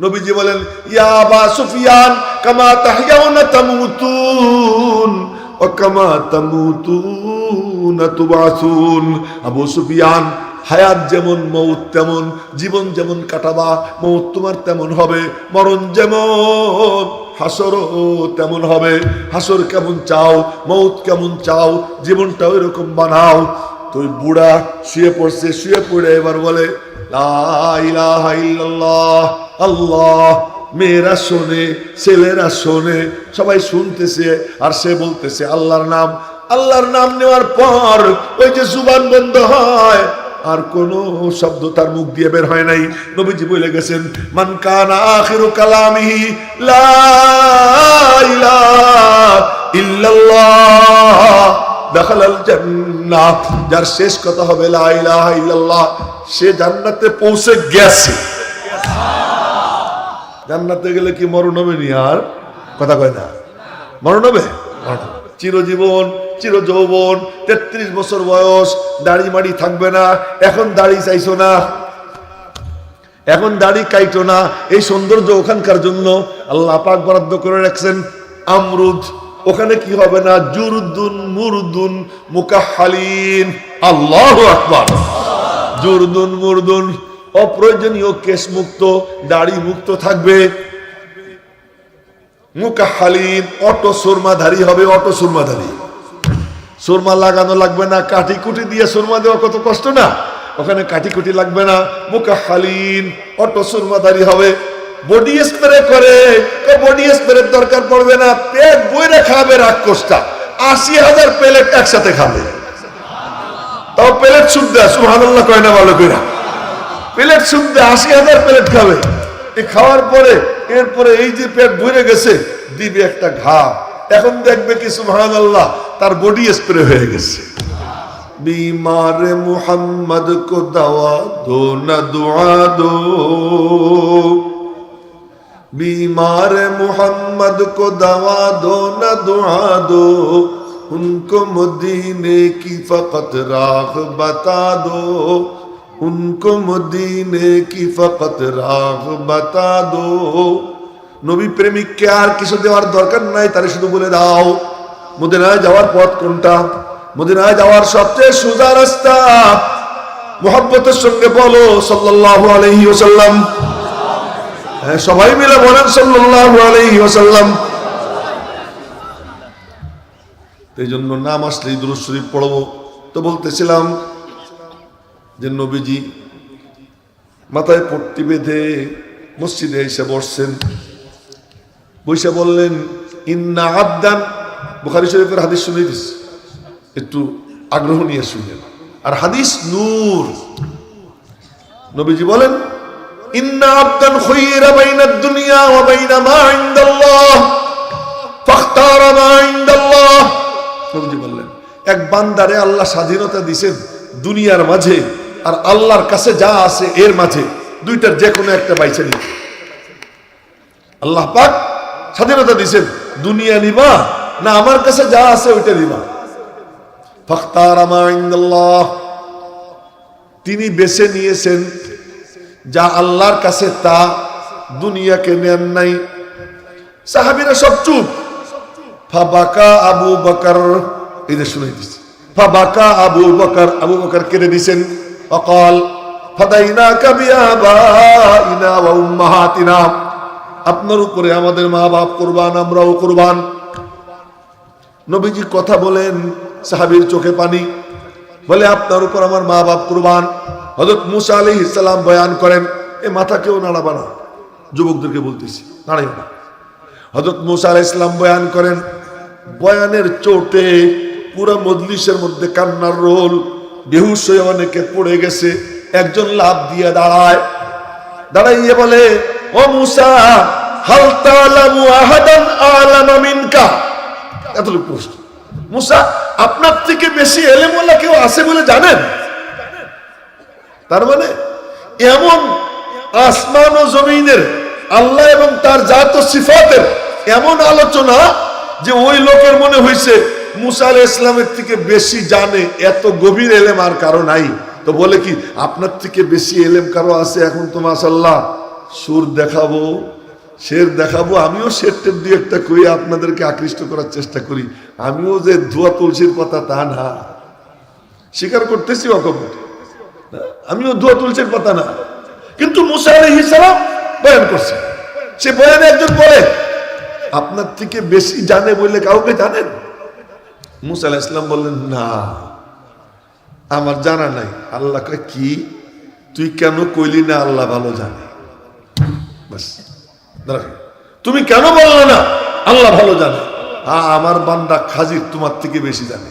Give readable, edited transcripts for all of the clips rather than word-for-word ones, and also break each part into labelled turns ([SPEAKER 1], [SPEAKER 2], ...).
[SPEAKER 1] নবীজি বলেন, ইয়া আবা সুফিয়ান কামা তাহইয়াউনা তামুতুন ওয়া কামা তামুতুনা তুবাসুন। আবু সুফিয়ান, হায়াত যেমন মৌত তেমন, জীবন যেমন কাটাবা মৌত তোমার তেমন হবে, মরণ যেমন হাসরও তেমন হবে। হাসর কেমন চাও, মৌত কেমন চাও, জীবনটাও এরকম বানাও। তো ওই বুড়া শুয়ে পড়ছে, শুয়ে পড়ে এবার বলে লা ইলাহা ইল্লাল্লাহ। আল্লাহ, মেয়েরা শোনে, ছেলেরা শোনে, সবাই শুনতেছে, আর সে বলতেছে আল্লাহর নাম। আল্লাহর নাম নেওয়ার পর ওই যে জুবান বন্ধ হয়, আর কোন শব্দ তার মুখ দিয়ে বের হয় নাই। নবীজি বলে গেছেন, মান কানা আখিরু কালামিহি লা ইলাহা ইল্লাল্লাহ দাখালাল জান্নাহ। যার শেষ কথা হবে লা ইলাহা ইল্লাল্লাহ, সে জান্নাতে পৌঁছে গেছে। জান্নাতে গেলে কি মরণ হবে নি? আর কথা কয় না, মরণ হবে? চিরজীবন, চির যৌবন, 33 বছর বয়স, দাড়ি মাড়ি থাকবে না। এখন দাড়ি চাইছো না, এখন দাড়ি কাইটো না। এই সৌন্দর্য ওখানকার জন্য আল্লাহ পাক বরাদ্দ করে রাখছেন আমরুদ। ওখানে কি হবে না? জুরদুন মুরদুন মুকাহহালিন। আল্লাহু আকবার। জুরদুন মুরদুন, অপ্রয়োজনীয় কেশ মুক্ত, দাড়ি মুক্ত থাকবে। মুকাহহালিন, অটো সুরমাধারী হবে। অটো সুরমাধারী, সুরমা লাগানো লাগবে না। কাঠি কুটি দিয়ে সুরমা দেওয়া কত কষ্ট না, ওখানে কাঠি কুটি লাগবে না। মুকাহহালিন, অটো সুরমাধারী হবে। বডি স্প্রে করে, বডি স্প্রের দরকার পড়বে না। পেট বইরে খাবে রাক্ষসটা, 80,000 প্লেট একসাথে খাবে। তাও প্লেট সুদ দেয়, সুবহানাল্লাহ কয় না ভালো করে। প্লেট সুদ দেয়, 80,000 প্লেট খাবে। এই খাওয়ার পরে এরপরে এই যে পেট ভরে গেছে, দিবে একটা ঘা। এখন দেখবে কি সুবহানাল্লাহ, তার বডি স্প্রে হয়ে গেছে। बीमार मोहम्मद को दवा दो न दुआ दो, बीमार मोहम्मद को दवा दो न दुआ दो, उनको मदीने की फकत राह बता दो, उनको मदीने की फकत राह बता दो। নবী প্রেমিককে আর কিছু দেওয়ার দরকার নাই, তারে শুধু বলে দাও মদিনায় যাওয়ার পথ কোনটা, মদিনায় যাওয়ার সবচেয়ে সোজা রাস্তা। মুহাব্বতের সঙ্গে বলো সাল্লাল্লাহু আলাইহি ওয়াসাল্লাম। হ্যাঁ, সবাই মিলে বলেন সাল্লাল্লাহু আলাইহি ওয়াসাল্লাম। এই জন্য নাম আসলেই দুরূদ শরীফ পড়ব। তো বলতেছিলাম যে নবীজি মাথায় পট্টি বেঁধে মসজিদে এসে বসছেন। বসে বললেন, ইন্না আবদান, বুখারী শরীফের হাদিস শুনে দিস, একটু আগ্রহ নিয়ে শুনলেন। আর হাদিস নূর। নবীজি বলেন, ইন্না আবদান খুয়িরা বাইনাদ দুনিয়া ওয়া বাইনা মা ইনদাল্লাহ ফাখতারা মা ইনদাল্লাহ। নবীজি বললেন, এক বান্দারে আল্লাহ স্বাধীনতা দিয়েছেন দুনিয়ার মাঝে আর আল্লাহর কাছে যা আছে এর মাঝে, দুইটার যে কোনো একটা বাইছে নিতে। আল্লাহ পাক স্বাধীনতা দিয়েছেন, দুনিয়া নিবা না আমার কাছে যা আছে ওইটা নিবা। ফাখতারা মা ইনদাল্লাহ, তিনি বেছে নিয়েছেন যা আল্লাহর কাছে তা, দুনিয়াকে নেন নাই। সাহাবীরা সব চুপ। ফাবাকা আবু বকর, এই যে শুনে দিচ্ছি, ফাবাকা আবু বকর, আবু বকর কেঁদে দিয়েছেন। অকাল ফাদাইনাকা বিআবাইনা ওয়া উম্মাহাতিনা, আপনার উপরে আমাদের মা বাপ কুরবান, আমরাও কুরবান। নবীজি কথা বলেন, সাহাবীর চোখে পানি। বলে, আপনার উপর আমার মা বাপ কুরবান। হযরত মুসা আলাইহিস সালাম বয়ান করেন, এ মাথা কেউ নাড়াবা না, যুবকদেরকে বলতেছি, নাড়াইও না। হযরত মুসা আলাইহিস সালাম বয়ান করেন, বয়ানের চোটে পুরো মজলিসের মধ্যে কান্নার রোল। বেহুশ হয়ে অনেকে পড়ে গেছে। একজন লাফ দিয়ে দাঁড়ায়, দাঁড়াইয়ে বলে, ও মুসা, হাল তালামু আহাদান আলামা মিনকা। এতটুকু প্রশ্ন, মুসা আপনার থেকে বেশি এলেমওয়ালা কেউ আছে বলে জানেন? তার মানে এমন আসমান ও জমিনের আল্লাহ এবং তার জাত ও সিফাতের এমন আলোচনা যে ওই লোকের মনে হয়েছে মুসা আলাইহিস ইসলামের থেকে বেশি জানে, এত গভীর এলেম আর কারো নাই। তো বলে কি আপনার থেকে বেশি এলেম কারো আছে? এখন তো মাশাআল্লাহ সুর দেখাবো, শের দেখাবো। আমিও শেরটের দুই একটা করি, আপনাদেরকে আকৃষ্ট করার চেষ্টা করি। আমিও যে ধোয়া তুলসীর পাতা তা না, স্বীকার করতেছি অকপট, আমিও ধোয়া তুলসীর পাতা না। কিন্তু মুসা আলাইহিস সালাম বয়ান করছে। সে বয়ানে একজন বলে, আপনার থেকে বেশি জানে বলে কাউকে জানেন? মুসা আলাইহিস সালাম বললেন, না আমার জানা নাই। আল্লাহ কয়, কি তুই কেন কইলি না আল্লাহ ভালো জানে? বাস, তুমি কেন বললে না আল্লাহ ভালো জানে? আমার বান্দা খাজির তোমার থেকে বেশি জানে।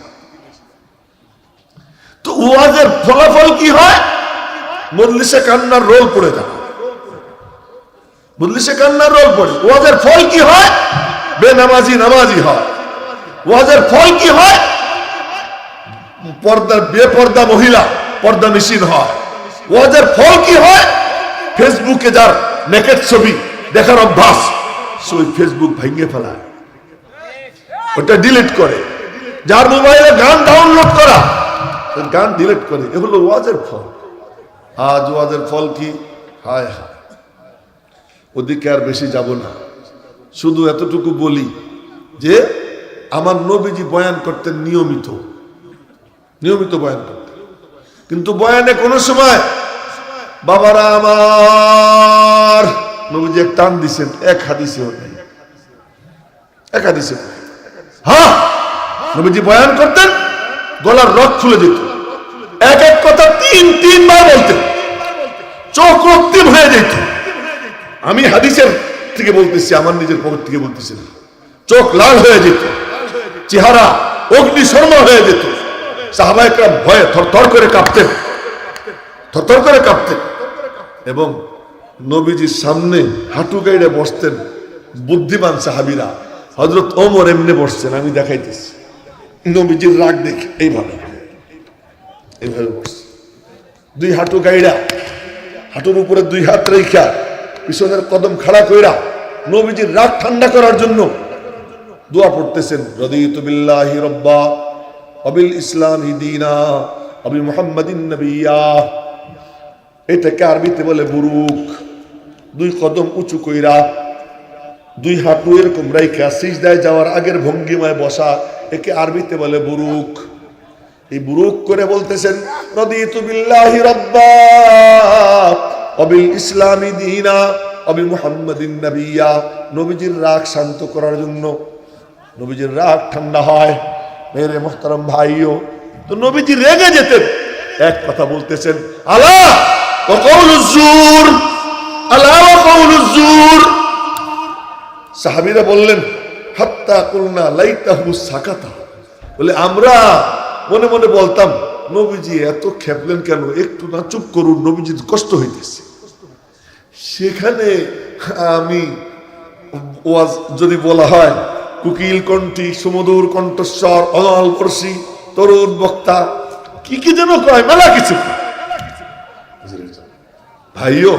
[SPEAKER 1] তো ওয়াজের ফলাফল কি হয়? মজলিসে কান্নার রোল পড়ে যায়, মজলিসে কান্নার রোল পড়ে। ওয়াজের ফল কি হয়? বেনামাজি নামাজি হয়। ওয়াজের ফল কি হয়? পর্দা বেপর্দা মহিলা পর্দা নিশীন হয়। ওয়াজের ফল কি হয়? ফেসবুকে যার নেকেট ছবি দেখার অভ্যাস, সেই ফেসবুক ভেঙে ফেলায়, ওটা ডিলিট করে। যার মোবাইলে গান ডাউনলোড করা, গান ডিলিট করে। এগুলো ওয়াজের ফল। আজ ওয়াজের ফল কি? হায় হায়, ওদিকে আর বেশি যাব না। শুধু এতটুকু বলি যে আমার নবীজি বয়ান করতেন নিয়মিত, নিয়মিত বয়ান করতেন। কিন্তু বয়ানে কোনো সময় বাবারা আমার নবীজি এক টান দিছেন, এক হাদিসেও নেই, এক হাদিসেও নেই। হ্যাঁ, নবীজি বয়ান করতেন, গলার রক খুলে যেত, এক এক কথা তিনবার বলতেন, চোখ রক্তিম হয়ে যেত। আমি হাদিসের থেকে বলতেছি, আমার নিজের পকেট থেকে বলতেছি না। চোখ লাল হয়ে যেত, চেহারা অগ্নিশর্মা হয়ে যেত। সাহাবায়ে কেরাম ভয়ে থরথর করে কাঁপতেন, থরথর করে কাঁপতেন। এবং নবীজির সামনে হাঁটু গাইড়ে বসতেন বুদ্ধিমান সাহাবীরা। হযরত ওমর এমনি বসছেন, আমি দেখাইতেছি। নবীজির রাগ দেখে এইভাবে এইভাবে বসছে, দুই হাঁটু গাইড়া, হাঁটুর উপরে দুই হাত রেখা, পিছনের কদম খাড়া কইরা নবীজির রাগ ঠান্ডা করার জন্য দোয়া পড়তেছেন। রাদিতু বিল্লাহি রাব্বা ওয়া বিল ইসলামি দীনা ওয়া বি মুহাম্মাদিন নবিয়্যা। এটাকে আরবিতে বলে বুরুক। দুই কদম উঁচু কইরা, দুই হাঁটু এরকম রাইখা সিজদায় যাওয়ার আগের ভঙ্গিমায় বসা, একে আরবিতে বলে বুরুক। এই বুরুক করে বলতেছেন, রাদিতু বিল্লাহি রাব্বা ওয়া বিল ইসলামি দীনা ওয়া বি মুহাম্মাদিন নবিয়্যা। নবীজির রাগ শান্ত করার জন্য, নবীজির রাগ ঠান্ডা হয়। মেরে মুহতারাম ভাইও, তো নবীজি রেগে যেতেন, এক কথা বলতেছেন, আলা ওয়া কাউলুজ জুর, আলা ওয়া কাউলুজ জুর। সাহাবীরা বললেন, হাত্তা কুলনা লাইতাহু সাকাতা। বলে আমরা মনে মনে বলতাম, নবীজি এত খেপলেন কেন, একটু না চুপ করুন, নবীজির কষ্ট হইতেছে। সেখানে আমি ওয়াজ যদি বলা হয়, কুকিল কণ্ঠী, সুমধুর কণ্ঠস্বর, অনল বর্ষী, তরুণ বক্তা, কি কি যেন কয়, মেলা কিছু। ভাইও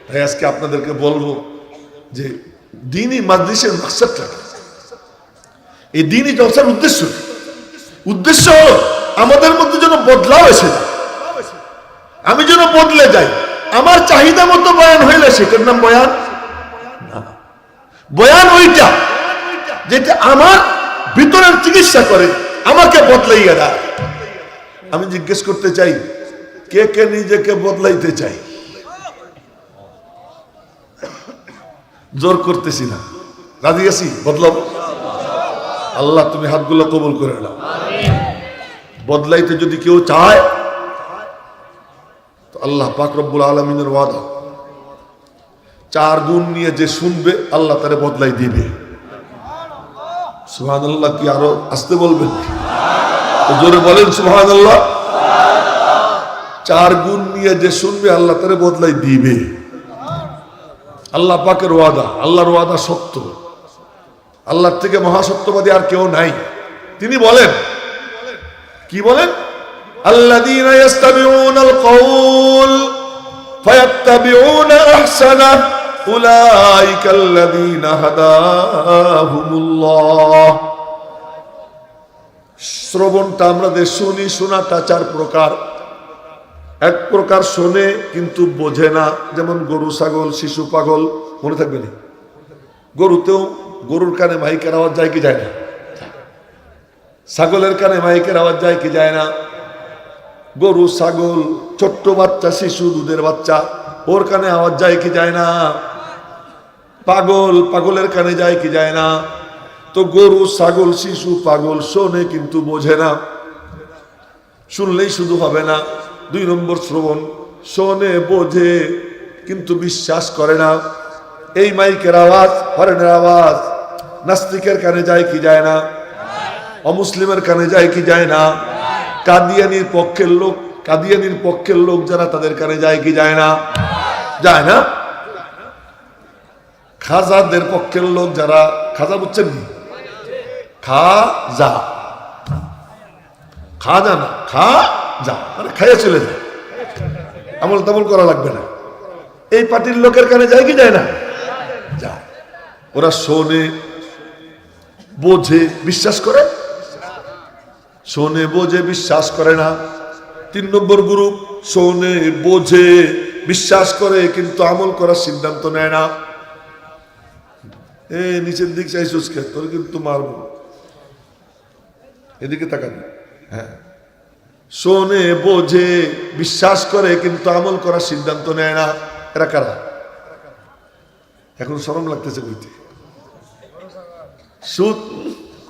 [SPEAKER 1] ভাই, আজকে আপনাদেরকে বলবো যে দ্বীনি মাজলিসের মাকসাদটা, এই দ্বীনি জলসার উদ্দেশ্য, উদ্দেশ্য হলো আমাদের মধ্যে যেন বদলাও এসে যায়, আমি যেন বদলে যাই। আমার চাহিদা মতো বয়ান হইলে সেটার নাম বয়ান না। বয়ান ওইটা যেটা আমার ভিতরের চিকিৎসা করে, আমাকে বদলাইয়া দেয়। আমি জিজ্ঞেস করতে চাই, কে কে নিজেকে বদলাইতে চাই? জোর করতেছি না, রাজি আছি, বদলাও। আল্লাহ তুমি হাতগুলো কবুল করে নাও। বদলাইতে যদি কেউ চায়, তো আল্লাহ পাক রব্বুল আলামিনের ওয়াদা, 4 গুণ নিয়ে যে শুনবে আল্লাহ তারে বদলাই দিবে। সুবহানাল্লাহ। কি আরো আসতে বলবেন? জোরে বলেন সুবহানাল্লাহ। 4 গুণ নিয়ে যে শুনবে আল্লাহ তারে বদলাই দিবে। আল্লাহ পাকের ওয়াদা, আল্লাহর ওয়াদা সত্য। আল্লাহর থেকে মহাসত্যবাদী আর কেউ নাই। তিনি বলেন, কি বলেন? আল্লাযীনা ইস্তামিউনাল কাওল ফায়াত্তাবিউনা আহসানাহ উলাইকাল্লাযীনা হাদাহুমুল্লাহ। শ্রবণটা আমরা যে শুনি, শোনাটা 4 প্রকার। এক প্রকার শোনে কিন্তু বোঝে না, যেমন গরু, ছাগল, শিশু, পাগল। মনে থাকবে না, গরুতেও গরুর কানে মাইকের আওয়াজ যায় কি যায় না? ছাগলের কানে মাইকের আওয়াজ যায় কি যায় না? গরু, ছাগল, ছোট্ট বাচ্চা, শিশু, দুধের বাচ্চা, ওর কানে আওয়াজ যায় কি যায় না? পাগল, পাগলের কানে যায় কি যায় না? তো গরু, ছাগল, শিশু, পাগল শোনে কিন্তু বোঝে না। শুনলেই শুধু হবে না, 2 নম্বর শ্রবণ, শোনে বোঝে কিন্তু বিশ্বাস করে না। এই মাইকের আওয়াজ, হরেনের আওয়াজ নাস্তিকের কানে যায় কি যায় না? অমুসলিমের কানে যায় কি যায় না? কাদিয়ানির পক্ষের লোক যারা, তাদের কানে যায় কি যায় না? যায় না। খাজাদের পক্ষের লোক যারা, খাজা বুঝছেন কি? খাজা, খাজা না, খাজা মানে খাইয়া চলে যায়, আমল তামল করা লাগবে না। এই পার্টির লোকের কানে যায় কি যায় না? যায়। ওরা শোনে, বোঝে, বিশ্বাস করে। শোনে, বোঝে, বিশ্বাস করে না। 3 নম্বর গ্রুপ, শোনে, বোঝে, বিশ্বাস করে কিন্তু আমল করার সিদ্ধান্ত নেয় না। নিচের দিক চাইছিস কে, তোর কিন্তু মারবো, এদিকে তাকাবি। হ্যাঁ, শোনে, বোঝে, বিশ্বাস করে কিন্তু আমল করার সিদ্ধান্ত নেয় না। এরা কারা? এখন শরম লাগতেছে বইতে। সুদ,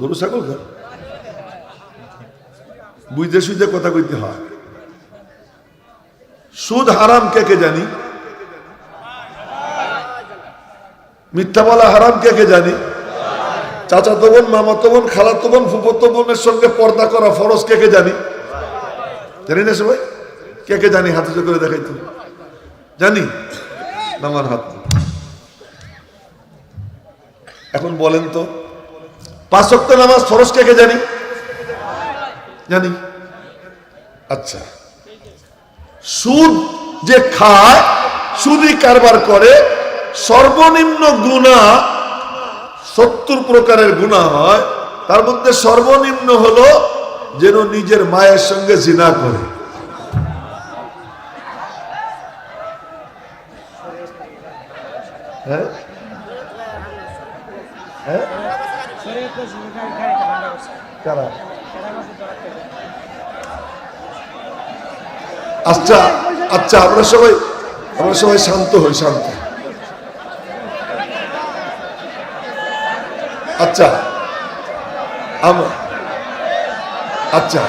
[SPEAKER 1] গরু, ছাগল বুঝতে সুঝতে কথা কইতে হয়। সুদ হারাম কে কে জানি? মিথ্যা বলা হারাম কে কে জানি? চাচাতো বোন, মামাতো বোন, খালাতো বোন, ফুফাতো বোনের সঙ্গে পর্দা করা ফরজ কে কে জানি? জানি না সবাই? কে কে জানি? হাতে করে দেখাইতো। জানি? নামার হাত। এখন বলেন তো, 5 ওয়াক্ত নামাজ ফরজ কে কে জানি? জানি। আচ্ছা, সুদ যে খায়, সুদি কারবার করে, সর্বনিম্ন গুনাহ 70 প্রকারের গুনাহ হয়। তার মধ্যে সর্বনিম্ন হলো যেন নিজের মায়ের সঙ্গে জিনা করে। হ্যাঁ, হ্যাঁ, আচ্ছা আচ্ছা, আমরা সবাই শান্ত হই, শান্ত। আচ্ছা, আচ্ছা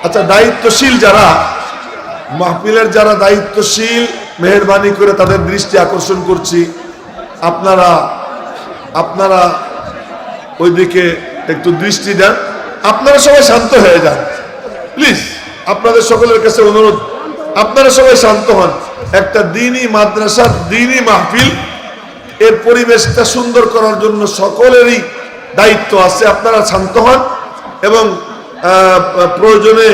[SPEAKER 1] আচ্ছা, দায়িত্বশীল যারা, মাহফিলের যারা দায়িত্বশীল, মেহেরবানি করে তাদের দৃষ্টি আকর্ষণ করছি, আপনারা ওইদিকে একটু দৃষ্টি দেন। আপনারা সবাই শান্ত হয়ে যান প্লিজ। আপনাদের সকলের কাছে অনুরোধ, আপনারা সবাই শান্ত হন। একটা দ্বীনি মাদ্রাসার দ্বীনি মাহফিল, এর পরিবেশটা সুন্দর করার জন্য সকলেরই দায়িত্ব আছে। আপনারা শান্ত হন এবং প্রয়োজনে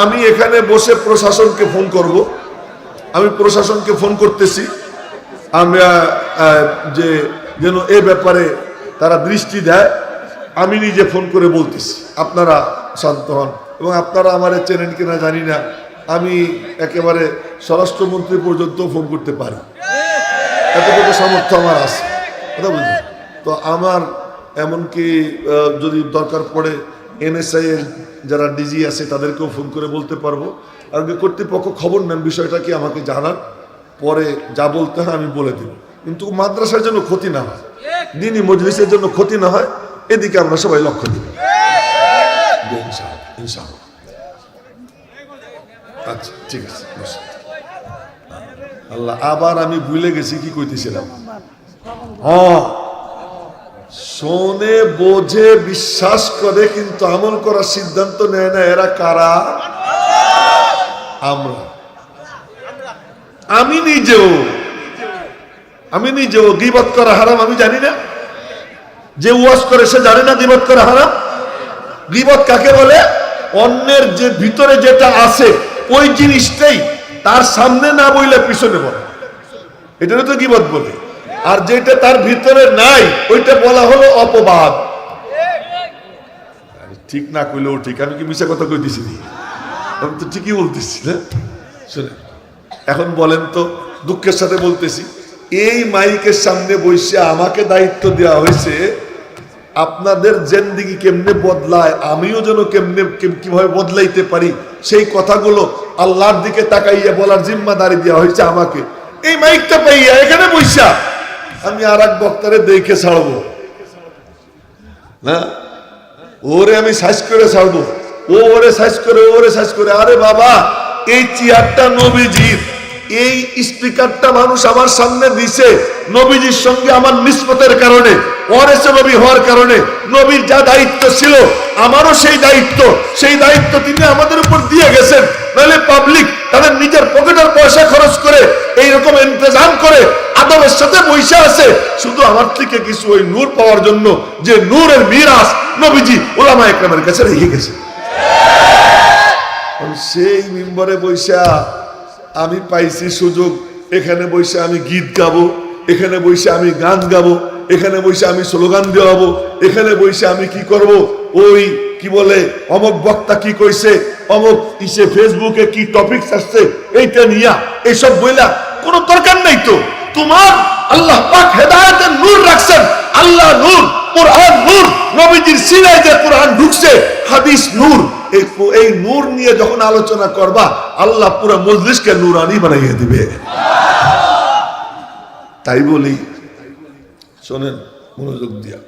[SPEAKER 1] আমি এখানে বসে প্রশাসনকে ফোন করব। আমি প্রশাসনকে ফোন করতেছি, আমরা যে যেন এ ব্যাপারে তারা দৃষ্টি দেয়। আমি নিজে ফোন করে বলতেছি, আপনারা শান্ত হন। এবং আপনারা আমারে চেনেন কিনা জানি না, আমি একেবারে স্বরাষ্ট্রমন্ত্রী পর্যন্ত ফোন করতে পারি, এতটুকু সামর্থ্য আমার আছে, কথা বুঝলেন তো। আমার এমনকি যদি দরকার পড়ে NSI এর যারা ডিজি আছে তাদেরকেও ফোন করে বলতে পারবো। আর কর্তৃপক্ষ খবর নেন বিষয়টা কি, আমাকে জানান, পরে যা বলতে হয় আমি বলে দেব। কিন্তু মাদ্রাসার জন্য ক্ষতি না হয়, দ্বীনি মজলিসের জন্য ক্ষতি না হয়, এদিকে আমরা সবাই লক্ষ্য দিব ইনশাআল্লাহ। আচ্ছা ঠিক আছে, আল্লাহ। আবার আমি ভুলে গেছি কি কইতেছিলাম। হ্যাঁ, শোনে, বোঝে, বিশ্বাস করে কিন্তু আমল করার সিদ্ধান্ত নেয় না। এরা কারা? আমরা। আমি নিজেও গীবত করা হারাম আমি জানি না। যে ওয়াজ করে সে জানে না গীবত করা হারাম। গীবত কাকে বলে? অন্যের যে ভিতরে যেটা আছে ওই জিনিসটাই তার সামনে না বইলে পিছনে বলে, এটা তো গীবত বলে। আর যেটা তার ভিতরে নাই ওইটা বলা হলো অপবাদ। ঠিক না কইলেও ঠিক, আমি কি মিশা কথা কইতেছি? আমি তো ঠিকই বলতেছি না। শুনে এখন বলেন তো, দুঃখের সাথে বলতেছি, এই মাইকের সামনে বসে আমাকে দায়িত্ব দেওয়া হয়েছে আপনাদের জিন্দেগি কেমনে বদলায়, আমিও যেন কিভাবে বদলাইতে পারি সেই কথাগুলো আল্লাহর দিকে তাকাইয়া বলার জিম্মাদারি দেওয়া হয়েছে আমাকে। এই মাইকটা পাইয়া এখানে বসা আমি আর এক বক্তারে দেখে ছাড়বো না, ওরে আমি সাইজ করে ছাড়বো, ও ওরে সাইজ করে, ওরে সাইজ করে। আরে বাবা, এই চেয়ারটা নবীজির, এই স্পিকারটা মানুষ আমার সামনে দিছে নবীজির সঙ্গে আমার নিসবতের কারণে, ওয়ারিসে নবী হওয়ার কারণে। নবীর যা দায়িত্ব ছিল আমারও সেই দায়িত্ব তিনি আমাদের উপর দিয়ে গেছেন। নাহলে পাবলিক তাদের নিজের পকেটের পয়সা খরচ করে এইরকম ইন্তজাম করে আদবের সাথে বৈশা আছে শুধু আমার থেকে কিছু ওই নূর পাওয়ার জন্য, যে নূরের মিরাস নবীজি উলামা ইকরামের কাছে রেখে গেছে। সেই মিম্বরে বৈশা আমি পাইছি সুযোগ, এখানে বসে আমি গীত গাবো, এখানে বসে আমি গান গাবো, এখানে বসে আমি স্লোগান দেওয়াবো, এখানে বসে আমি কি করব, ওই কি বলে অমক বক্তা কি কইছে, অমক ইসে ফেসবুকে কি টপিকস আসছে এইটা নিয়া এইসব বইলা কোনো দরকার নাই তো। তোমার আল্লাহ পাক হেদায়েতের নূর রাখছেন, আল্লাহ নূর, কোরআন নূর, নবীজির সিনায় যে কোরআন ঢুকছে, হাদিস নূর। এই নূর নিয়ে যখন আলোচনা করবা আল্লাহ পুরো মজলিসকে নূরানি বানাইয়ে দিবে। তাই বলি, শোনেন মনোযোগ দিয়া,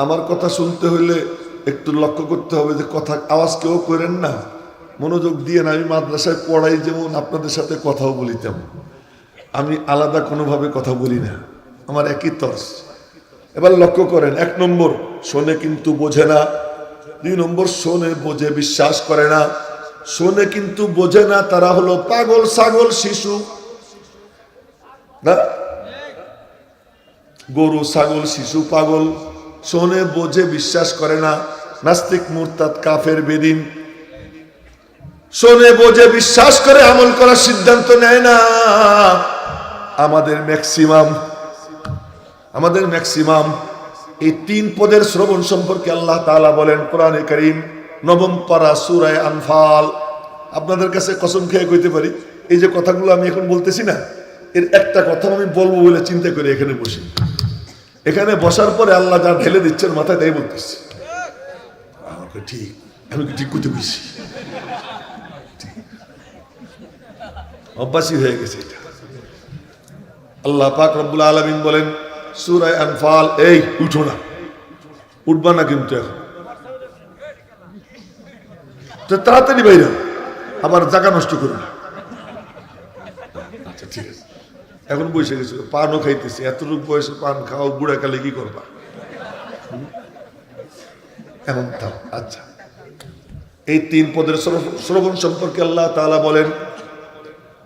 [SPEAKER 1] আমার কথা শুনতে হইলে একটু লক্ষ্য করতে হবে যে কথা আওয়াজ কেউ করেন না, মনোযোগ দিয়ে না। আমি মাদ্রাসায় পড়াই, যেমন আপনাদের সাথে কথাও বলিতাম, আমি আলাদা কোনোভাবে কথা বলি না, আমার একই তর্স। এবার লক্ষ্য করেন, 1 নম্বর শোনে কিন্তু বোঝে না, 2 নম্বর শোনে বোঝে বিশ্বাস করে না। শোনে কিন্তু বোঝে না, তারা হলো পাগল ছাগল শিশু না, গরু ছাগল শিশু পাগল। শোনে বোঝে বিশ্বাস করে না, নাস্তিক মুরতাদ কাফের বেদিন। শোনে বোঝে বিশ্বাস করে আমল করার সিদ্ধান্ত নেয় না। আমাদের ম্যাক্সিমাম এই 3 পদের শ্রবণ সম্পর্কে আল্লাহ তাআলা বলেন কোরআনে কারীম 9ম পারা সূরা আনফাল। আপনাদের কাছে কসম খেয়ে কইতে পারি, এই যে কথাগুলো আমি এখন বলতেছি না, এর একটা কথা আমি বলবো বলে চিন্তা করে এখানে বসি। এখানে বসার পরে আল্লাহ যা ঢেলে দিচ্ছেন মাথায় তাই বলতেছি। আমাকে ঠিক, আমি কি ঠিক করতে বসি, অভ্যাসী হয়ে গেছে এটা। আল্লাহ পাক রব্বুল আলামিন বলেন সূরা আনফাল, এই উঠো না, উঠবা না কিন্তু এখন, তাড়াতাড়ি বাইরে, আবার জায়গা নষ্ট করো না। আচ্ছা ঠিক আছে, এখন বসে গেছে, পানও খাইতেছি, এতটুকু বয়সে পান খাও, বুড়া কালে কি করবা, এখন থাম। আচ্ছা, এই 3 পদের শ্রবণ সম্পর্কে আল্লাহ তাআলা বলেন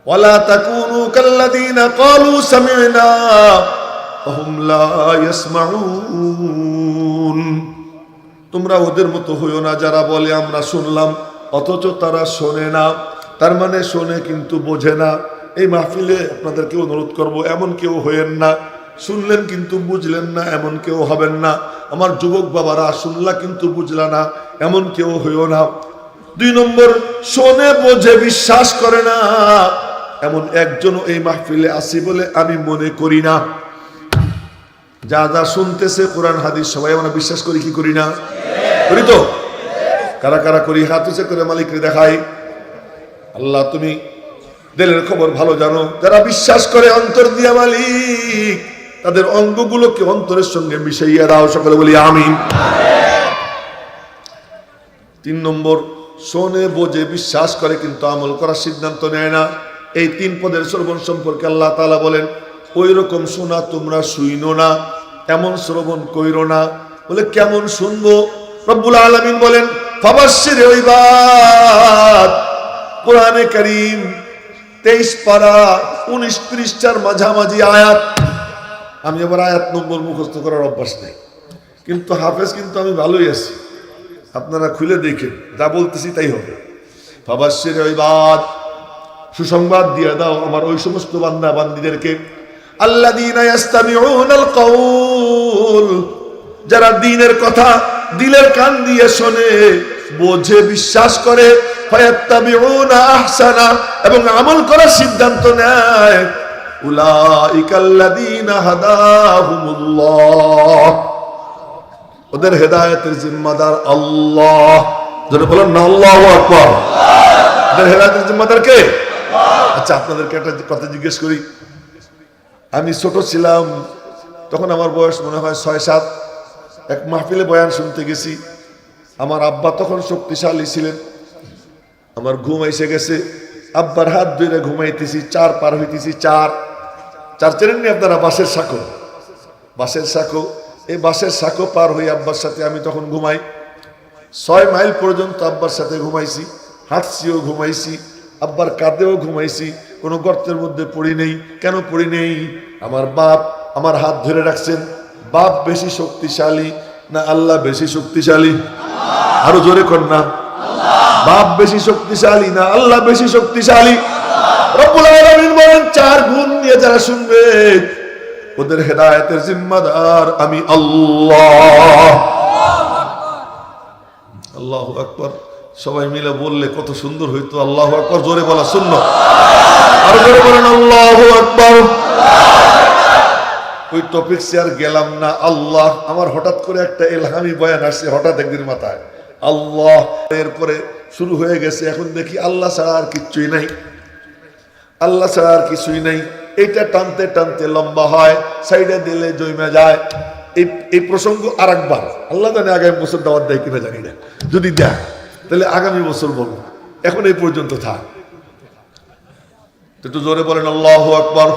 [SPEAKER 1] ওয়ালা তাকুনু কাল্লাযীনা ক্বালু সামি'না ওয়া হুম লা ইয়াসমাউন। তোমরা ওদের মতো হইও না যারা বলে আমরা শুনলাম অথচ তারা শোনে না। তার মানে শোনে কিন্তু বোঝে না। এই মাহফিলে আপনাদেরকে অনুরোধ করব, এমন কেউ হইয়েন না শুনলেন কিন্তু বুঝলেন না, এমন কেউ হবেন না। আমার যুবক বাবারা, শুনলা কিন্তু বুঝলা না, এমন কেউ হইও না। 2 নম্বর, শোনে বোঝে বিশ্বাস করে না, এমন একজনও এই মাহফিলে আসি বলে আমি মনে করি না। যা যা শুনতেছে কোরআন হাদিস সবাই আমরা বিশ্বাস করি কি করি না? করি তো? কারা কারা করি? হাত উঁচু করে মালিককে দেখাই। আল্লাহ তুমি দিলের খবর ভালো জানো। যারা বিশ্বাস করে অন্তর দিয়া মালিক, তাদের অঙ্গগুলোকে অন্তরের সঙ্গে মিশাইয়া দাও, সকলে বলি আমিন। 3 নম্বর, শোনে বোঝে বিশ্বাস করে কিন্তু আমল করার সিদ্ধান্ত নেয় না। এই 3 পদের শ্রবণ সম্পর্কে আল্লাহ তাআলা বলেন ওই রকম শোনা তোমরা শুইনো না, এমন শ্রবণ কইরো না। বলে কেমন শুনবো? রব্বুল আলামিন বলেন ফাবাশশিরিল ইবাদ। কোরআনে কারীম 23 পারা 19 পৃষ্ঠার মাঝামাঝি আয়াত। আমি আবার আয়াত নম্বর মুখস্থ করার অভ্যাস নেই, কিন্তু হাফেজ কিন্তু আমি ভালোই আছি। আপনারা খুলে দেখেন, যা বলতেছি তাই হবে। ফাবাশশিরিল ইবাদ, সুসংবাদ দিয়ে দাও আমার ওই সমস্ত বান্দা বান্দীদেরকে আল্লাযীনা ইয়াস্তামিউনাল কাউল, যারা দ্বীনের কথা দিলের কান দিয়ে শোনে, বোঝে, বিশ্বাস করে, ফায়াত্তাবিউনা আহসানা, এবং আমল করার সিদ্ধান্ত নেয়, উলাইকাল্লাযীনা হাদাহুমুল্লাহ, ওদের হেদায়েতের জিম্মাদার আল্লাহ। যারা বলেন না আল্লাহু আকবার। ওদের হেদায়েতের জিম্মাদার কে? আচ্ছা, আপনাদেরকে একটা কথা জিজ্ঞেস করি। আমি ছোট ছিলাম তখন, আমার বয়স মনে হয় 6-7। এক মাহফিলে বয়ান শুনতে গেছি। আমার আব্বা তখন শক্তিশালী ছিলেন। আমার ঘুম এসে গেছে, আব্বার হাত ধরে ঘুমাইতেছি, 4 পার হইতেছি। 4 চেনেননি আপনারা? বাঁশের সাঁকো, বাঁশের সাঁকো। এই বাঁশের সাঁকো পার হয়ে আব্বার সাথে আমি তখন ঘুমাই। 6 মাইল পর্যন্ত আব্বার সাথে ঘুমাইছি, হাঁটছিও, ঘুমাইছি, আব্বার কাঁধেও ঘুমাইছি, কোনো গর্তের মধ্যে পড়ি নেই। কেন পড়ি নেই? আমার বাপ আমার হাত ধরে রাখছেন। বাপ বেশি শক্তিশালী না আল্লাহ বেশি শক্তিশালী? আরো জোরে কর না। বাপ বেশি শক্তিশালী না আল্লাহ বেশি শক্তিশালী? রব্বুল আলামিন বলেন, 4 গুণ নিয়ে যারা শুনবে ওদের হেদায়েতের জিম্মাদার আমি আল্লাহ। আল্লাহু আকবার। সবাই মিলে বললে কত সুন্দর হইতো। আল্লাহু আকবার জোরে বলা সুন্নাত। আর জোরে বলেন আল্লাহু আকবার। ওই টপিকসে আর গেলাম না। আল্লাহ, আমার হঠাৎ করে একটা ইলহামি বয়ান আসছে হঠাৎ একদিন মাথায়, আল্লাহ। এরপরে শুরু হয়ে গেছে, এখন দেখি আল্লাহ ছাড়া আর কিচ্ছুই নাই, আল্লাহ ছাড়া আর কিছুই নাই। এটা টানতে টানতে লম্বা হয়, সাইডে দিলে জমে যায়। এই প্রসঙ্গ আর একবার, আল্লাহ জানে আগামী বছর দাওয়াত দেয় কিনা জানি না, যদি দেয় তাহলে আগামী বছর বলবো, এখন এই পর্যন্ত থাক। একটু জোরে বলেন আল্লাহু আকবার।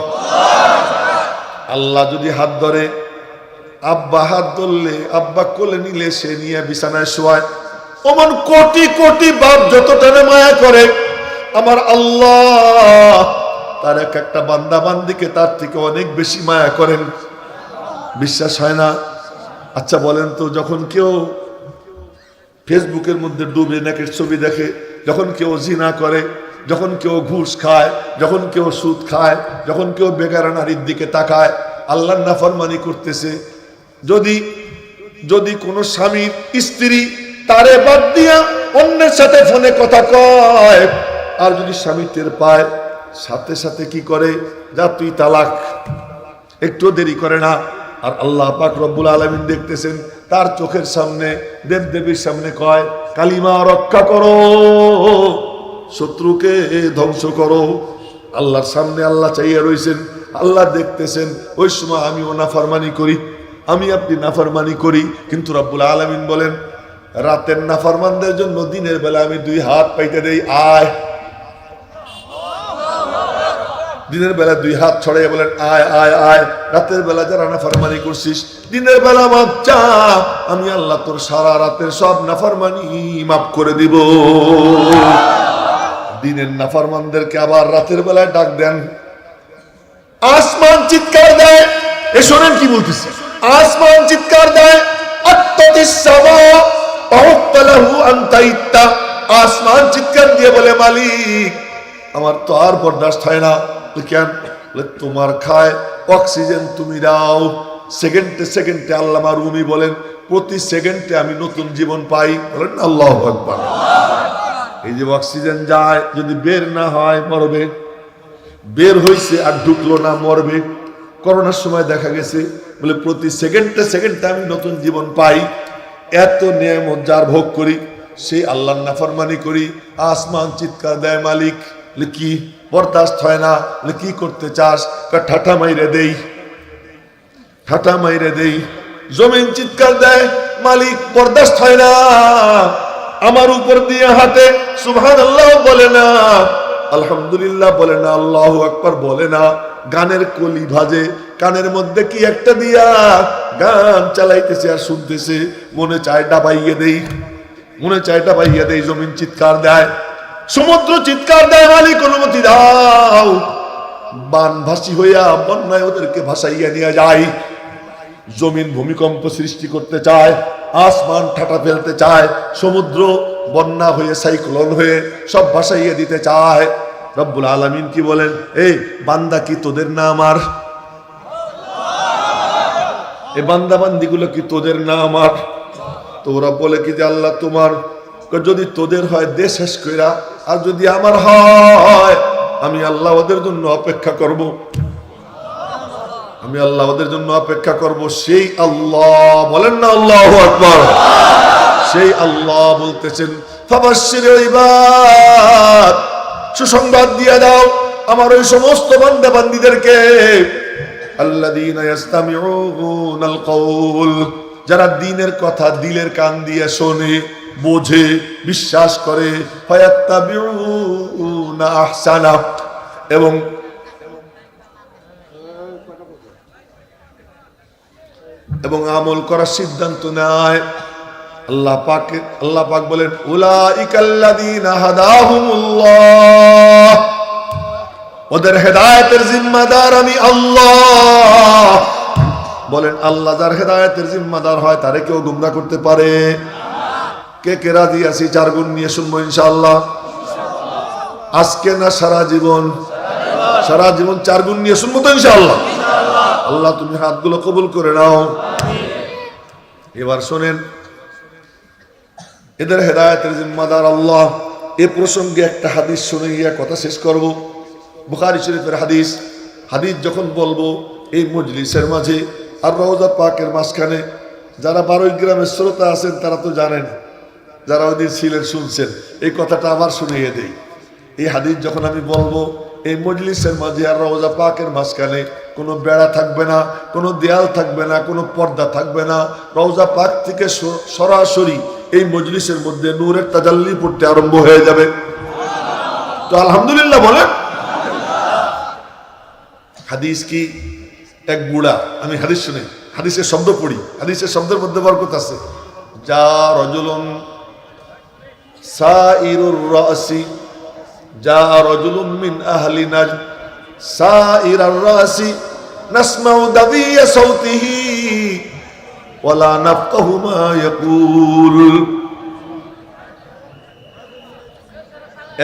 [SPEAKER 1] আল্লাহ যদি হাত ধরে, আব্বা হাত ধরলে, আব্বা কোলে নিলে সে নিয়ে বিছানায় শোয়ায়। ওমন কোটি কোটি বাপ যত টানে মায়া করে, আমার আল্লাহ তার এক একটা বান্দা বান্দিকে তার থেকে অনেক বেশি মায়া করেন। বিশ্বাস হয় না? আচ্ছা বলেন তো, যখন কেউ ফেসবুকের মধ্যে ডুবে নাকের ছবি দেখে, যখন কেউ জিনা করে, যখন কেউ ঘুষ খায়, যখন কেউ সুদ খায়, যখন কেউ বেগারা নারীর দিকে তাকায়, আল্লাহর নাফরমানি করতেছে, যদি যদি কোনো স্বামীর স্ত্রী তারে বাদ দিয়া অন্যের সাথে ফোনে কথা কয়, আর যদি স্বামী টের পায়, সাথে সাথে কি করে, যা তুই তালাক, একটু দেরি করে না। আর আল্লাহ পাক রব্বুল আলামিন দেখতেছেন, তার চোখের সামনে, দেবদেবীর সামনে কয়, কালিমা রক্ষা করো, শত্রুকে ধ্বংস করো। আল্লাহর সামনে আল্লাহ চাইয়া রইছেন, আল্লাহ দেখতেছেন। ওই সময় আমিও নাফরমানি করি, আমি আপনি নাফরমানি করি, কিন্তু রব্বুল আলামিন বলেন, রাতের নাফরমানদের জন্য দিনের বেলা আমি 2 হাত পাইতে দেই, আয়। দিনের বেলা 2 হাত ছড়াইয়া বলেন, আয় আয় আয়। রাতের বেলা যারা নাফরমানি করছিস, দিনের বেলা মাপ চা, আমি আল্লাহ তোর সারা রাতের সব নাফরমানি মাফ করে দিব। দিনের নাফরমানদেরকে আবার রাতের বেলায় ডাক দেন, আসমান চিৎকার দেয়। এ শোনেন কি বলতেছি, আসমান চিৎকার দেয়, আসমান চিৎকার দিয়ে বলে, মালিক আমার তো আর বরদাস্ত হয় না। কেন? তোমার খায় অক্সিজেন তুমি দাও। সেকেন্ডে সেকেন্ডে আল্লামা রুমি বলেন, প্রতি সেকেন্ডে আমি নতুন জীবন পাই। বলেন আল্লাহু আকবার। এই যে অক্সিজেন যায়, যদি বের না হয় মরবে, বের হইছে আর ঢুকলো না মরবে। করোনার সময় দেখা গেছে, বলে প্রতি সেকেন্ডে সেকেন্ডে আমি নতুন জীবন পাই। এত নিয়ামত যার ভোগ করি, সেই আল্লাহর নাফরমানি করি, আসমান চিৎকার দেয়, মালিক কি বরদাস্ত হয় না, কি করতে চাস? ঠাঠা মাইরে দেই, ঠাঠা মাইরে দেই। জমিন চিৎকার দেয়, মালিক বরদাস্ত হয় না, আমার উপর দিয়ে হাঁটে, সুবহানাল্লাহ বলে না, আলহামদুলিল্লাহ বলে না, আল্লাহু আকবার বলে না, গানের কলি ভাজে, কানের মধ্যে কি একটা দিয়া গান চালাইতেছে আর শুনতেছে, মনে চায় ডাবাইয়ে দেই, মনে চায় ডাবাইয়ে দেই। জমিন চিৎকার দেয়, সমুদ্র চিৎকার দেয়, মালিক অনুমতি দাও। বানভাসী হইয়া বন্যায় ওদেরকে ভাসাইয়া নিয়ে যায়। জমিন ভূমিকম্প সৃষ্টি করতে চায়, আসমান ঠাটা ফেলতে চায়, সমুদ্র বন্যা হয়ে সাইক্লোন হয়ে সব ভাসাইয়া দিতে চায়। রব্বুল আলামিন কি বলেন, এই বান্দা কি তোদের না আমার? এই বান্দা বান্দিগুলো কি তোদের না আমার? তোরা বলে কি যে আল্লাহ তোমার? যদি তোদের হয় দে শেষ কইরা, আর যদি আমার হয় আমি আল্লাহ ওদের জন্য অপেক্ষা করব, আমি আল্লাহ ওদের জন্য অপেক্ষা করব। সেই আল্লাহ, বলেন না আল্লাহু আকবার, সেই আল্লাহ বলতেছেন ফাবাশশির ইবাদ, সুসংবাদ দিয়ে দাও আমার ওই সমস্ত বান্দা বান্দীদেরকে, আল্লাযীনা ইস্তামিউনাল কওল, যারা দ্বীনের কথা দিলের কান দিয়ে শোনে, বোঝে, বিশ্বাস করে, ফায়াত্তাবিউনা আহসানা, এবং আমল করার সিদ্ধান্ত নেয়। আল্লাহ পাক বলেন উলাইকাল্লাযীনা হাদাহুমুল্লাহ, ওদের হেদায়েতের জিম্মাদার আমি আল্লাহ। বলেন আল্লাহ যার হেদায়েতের জিম্মাদার হয় তারে কেউ গুমরাহ করতে পারে? কে কে রাজি আছি 4 গুণ নিয়ে শুনবো ইনশাআল্লাহ? আজকে না সারা জীবন? সারা জীবন 4 গুণ নিয়ে শুনবো তো ইনশাআল্লাহ? আল্লাহ তুমি হাতগুলো কবুল করে নাও। এবার শোনেন, এদের হেদায়েতের জিম্মাদার আল্লাহ। এ প্রসঙ্গে একটা হাদিস শুনে গিয়ে কথা শেষ করব। বুখারী শরীফের হাদিস। হাদিস যখন বলবো এই মজলিসের মাঝে আর রওজা পাকের মাঝখানে যারা 12 গ্রামের শ্রোতা আছেন তারা তো জানেন, যারা ওই দিন ছিলেন শুনছেন, এই কথাটা আবার শুনিয়ে দেই। এই হাদিস যখন আমি বলবো এই মজলিসের মাঝে আর রওজা পাকের মাঝখানে কোনো বেড়া থাকবে না, কোনো দেয়াল থাকবে না, কোনো পর্দা থাকবে না। রওজা পাক থেকে সরাসরি এই মজলিসের মধ্যে নূরের তাজাল্লি পড়তে আরম্ভ হয়ে যাবে। তো আলহামদুলিল্লাহ বলেন। হাদিস কি এক বুড়া, আমি হাদিস শুনে হাদিসের শব্দ পড়ি, হাদিসের শব্দের মধ্যে বরকত আছে। যা রাজুলুন সাইরুর রাসি, যা রাজুলুন মিন আহলি নাজদ সাইরার রাসি নাসমাউ দাবিয়া সাউতিহি ওয়ালা নাফকাহু মা ইয়াকুল।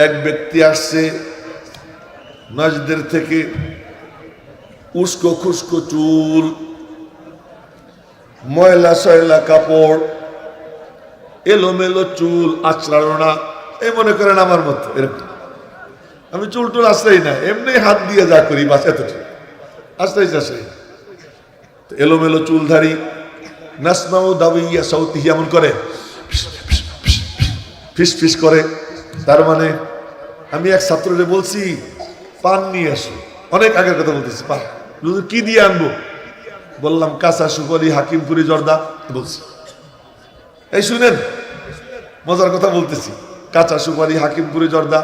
[SPEAKER 1] এক ব্যক্তি আসছে নাজদের থেকে, উস্কো খুস্কো চুল, ময়লা সয়লা কাপড়, এলোমেলো চুল, আঁচড়ানো না। এই মনে করেন আমার মতো এরকম, আমি চুল টুল আসলেই না, এমনি হাত দিয়ে যা করি বাস এতটুকু, আসলেই আসলেই এলোমেলো চুলধারী। নাসমাউ দাবিয়া সাউতিহি, এমন করে ফিস ফিস করে। তার মানে আমি এক ছাত্ররে বলছি পান নিয়ে আসো, অনেক আগের কথা বলতেছি, পান কি দিয়ে আনবো? বললাম কাঁচা সুপারি হাকিমপুরি জর্দা। বলছি এই শুনেন মজার কথা বলতেছি, কাঁচা সুপারি হাকিমপুরি জর্দা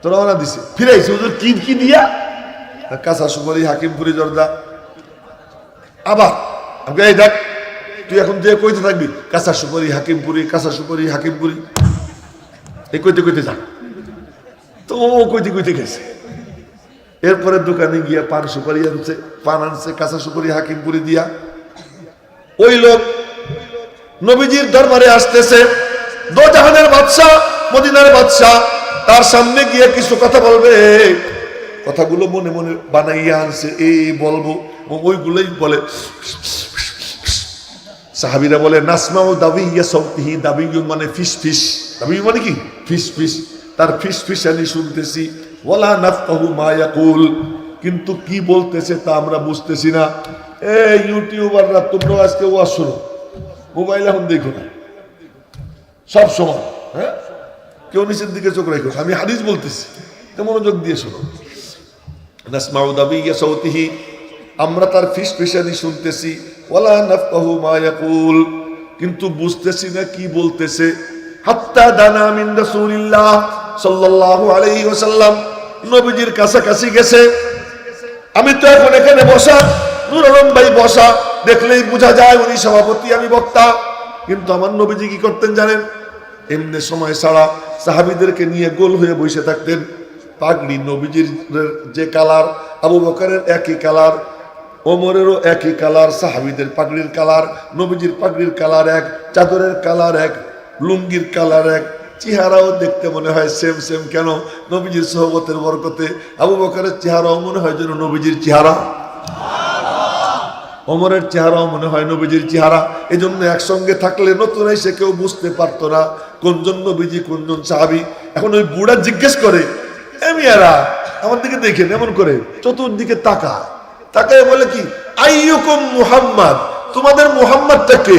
[SPEAKER 1] তো রওনা দিছে, ফিরাইছে হুজুর কি কি দিয়া? কাঁচা সুপারি হাকিমপুরি জর্দা। আবার এই দেখ তুই এখন যে কইতে থাকবি কাঁচা সুপারি হাকিমপুরি, কাঁচা সুপারি হাকিমপুরি, এই কইতে কইতে যা। তো ও কইতে কইতে গেছে। এরপরে দোকানে গিয়া পান সুপারি আনছে, পান আনছে, কাঁচা সুপারি হাকিমপুরি দিয়া। ওই লোক নবীজির দরবারে আসতেছে, দো জাহানের বাদশাহ, মদিনার বাদশাহ, তার সামনে গিয়ে কিছু কথা বলবে। কথাগুলো মনে মনে বানাইয়া আনছে, এই বলবো, ওইগুলোই বলে। সাহাবীরা বলে নাসমাউ দাবিয়া সাউতিহি, দাবিয়ুন মানে ফিস ফিস, দাবিয়ুন মানে কি? ফিস ফিস। তার ফিস ফিস আমি শুনতেছি। ওয়ালা নাফকাহু মা ইয়াকুল, কিন্তু কি বলতেছে তা আমরা বুঝতেছি না। এই ইউটিউবাররা তোমরা আজকে ওয়াজ শোনো, মোবাইল এখন দেখো না সব সময়, হ্যাঁ? কেউ নিচের দিকে চোখ রাখো, আমি হাদিস বলতেছি, তো মনোযোগ দিয়ে শোনো। নাসমাউ দাবিয়া সাউতিহি, আমরা তার ফিস ফিসানি শুনতেছি। ওয়ালা নাফকাহু মা ইয়াকুল, কিন্তু বুঝতেছি না কি বলতেছে। হাত্তা দানা মিন রাসূলিল্লাহ সাল্লাল্লাহু আলাইহি ওয়াসাল্লাম, নবীজির কাছাকাছি গেছে। আমি তো এখন এখানে বসা, নূর আলম ভাই বসা, দেখলেই বোঝা যায় উনি সভাপতি, আমি বক্তা। কিন্তু আমার নবীজি কি করতেন জানেন? এমনি সময় ছাড়া সাহাবীদেরকে নিয়ে গোল হয়ে বসে থাকতেন। পাগড়ি নবীজির যে কালার, আবু বকরের একই কালার, ওমরেরও একই কালার, সাহাবীদের পাগড়ির কালার, নবীজির পাগড়ির কালার এক, চাদরের কালার এক, লুঙ্গির কালার এক, চেহারাও দেখতে মনে হয় সেম সেম। কেন? নবীজির সোহবতের বরকতে। আবু বকরের চেহারাও মনে হয় যেন নবীজির চেহারা, ওমরের চেহারাও মনে হয় নবীজির চেহারা। এই জন্য একসঙ্গে থাকলে নতুন এসে কেউ বুঝতে পারতো না কোনজন নবীজি কোনজন সাহাবী। এখন ওই বুড়া জিজ্ঞেস করে, এমিয়ারা আমার দিকে দেখেন, এমন করে চতুর্দিকে তাকায় বলে কি, আইয়ুকুম মুহাম্মদ, তোমাদের মুহাম্মদটা কে?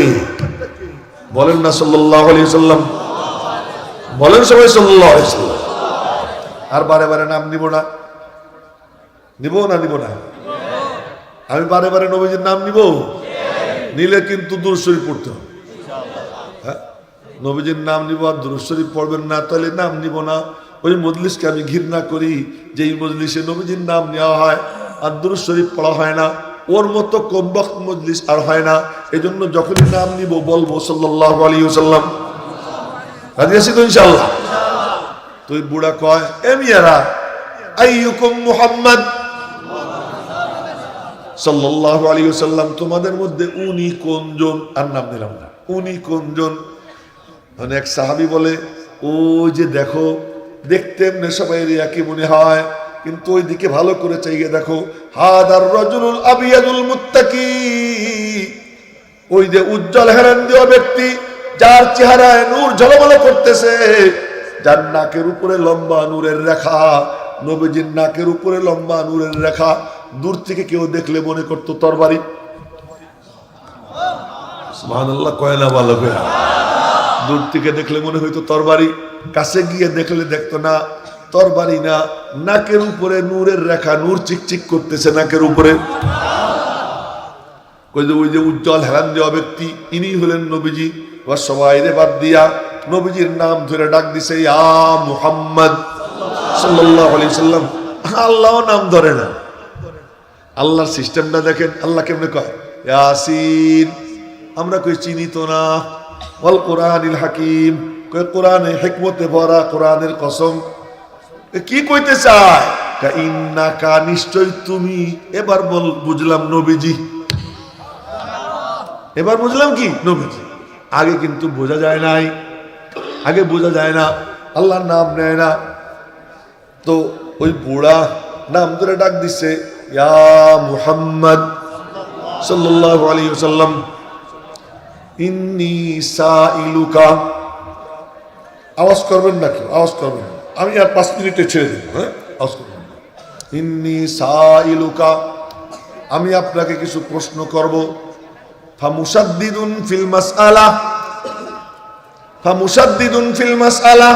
[SPEAKER 1] বলেন না সাল্লাল্লাহু আলাইহি ওয়াসাল্লাম, বলেন সবাই সাল্লাল্লাহু আলাইহি ওয়াসাল্লাম। আর বারে বারে নাম নিব না? আমি বারে বারে নবীজির নাম নিব? নিলে কিন্তু দুরূদ শরীফ পড়তে হবে। হ্যাঁ, নবীজির নাম নিব আর দুরূদ শরীফ পড়বেন না, তাহলে নাম নিব না। ওই মজলিসকে আমি ঘৃণা করি, যেই মজলিসে নবীজির নাম নেওয়া হয় আর দুরূদ শরীফ পড়া হয় না, ওর মতো কমবক্ত মজলিস আর হয় না। এই জন্য যখনই নাম নিব বলবো সাল্লাল্লাহু আলাইহি ওয়াসাল্লাম। রাজি আছি তো ইনশাআল্লাহ? তুই বুড়া কয়, এমিয়ারা আইয়ুকুম মুহাম্মদ সাল্লাল্লাহু আলাইহি ওয়াসাল্লাম, তোমাদের মধ্যে উনি কোনজন? আর নাম দিলাম না, উনি কোনজন? মানে এক সাহাবী বলে, ও যে দেখো, দেখতে এমনি সবাই একই মনে হয়, কিন্তু ওই দিকে ভালো করে চাইয়ে দেখো, হাদার রাজুলুল আবিয়াদুল মুত্তাকি, ওই যে উজ্জ্বল হেরান দেওয়া ব্যক্তি, যার চেহারায় নূর ঝলমল করতেছে, যার নাকের উপরে লম্বা নূরের রেখা, নবীজির নাকের উপরে লম্বা নূরের রেখা, দূর থেকে কেউ দেখলে মনে করতো তরবারি। সুবহানাল্লাহ কয় না ভালো করে? দূর থেকে দেখলে মনে হইতো তরবারি, কাছে গিয়ে দেখলে দেখতো না তরবারি না, নাকের উপরে নূরের রেখা, নূর চিকচিক করতেছে নাকের উপরে। ওই যে উজ্জ্বল হেরান দেওয়া ব্যক্তি, ইনি হলেন নবীজি। সবাই রে বাদ দিয়া নবীজির নাম ধরে ডাক দিছে, ইয়া মুহাম্মদ সাল্লাল্লাহু আলাইহি সাল্লাম। আল্লাহ নাম ধরে না। আল্লাহর সিস্টেমটা দেখেন, আল্লাহ কেমনে কয়, ইয়াসিন, আমরা কই চিনি তো না। ওয়াল কোরআনিল হাকিম, কয় কোরআনে হিকমতে ভরা, কোরআনের কসম। কি কইতে চায়? ইন্নাকা, নিশ্চয় তুমি। এবার বুঝলাম নবীজি, এবার বুঝলাম কি নবীজি। আগে কিন্তু বোঝা যায় নাই, আগে বোঝা যায় না, আল্লাহর নাম নেয় না। তো ওই বুড়া নাম ধরে ডাক দিচ্ছে, ইয়া মুহাম্মদ সাল্লাল্লাহু আলাইহি ওয়াসাল্লাম, ইন্নী সাইলুকা। আওয়াজ করবেন না, কেউ আওয়াজ করবেন না, আমি আর 5 মিনিটে ছেড়ে দেব। হ্যাঁ, আওয়াজ করবেন না। ইন্নী সাইলুকা, আমি আপনাকে কিছু প্রশ্ন করব। ফামুসাদ্দিদুন ফিল মাসআলা, ফামুসাদ্দিদুন ফিল মাসআলা,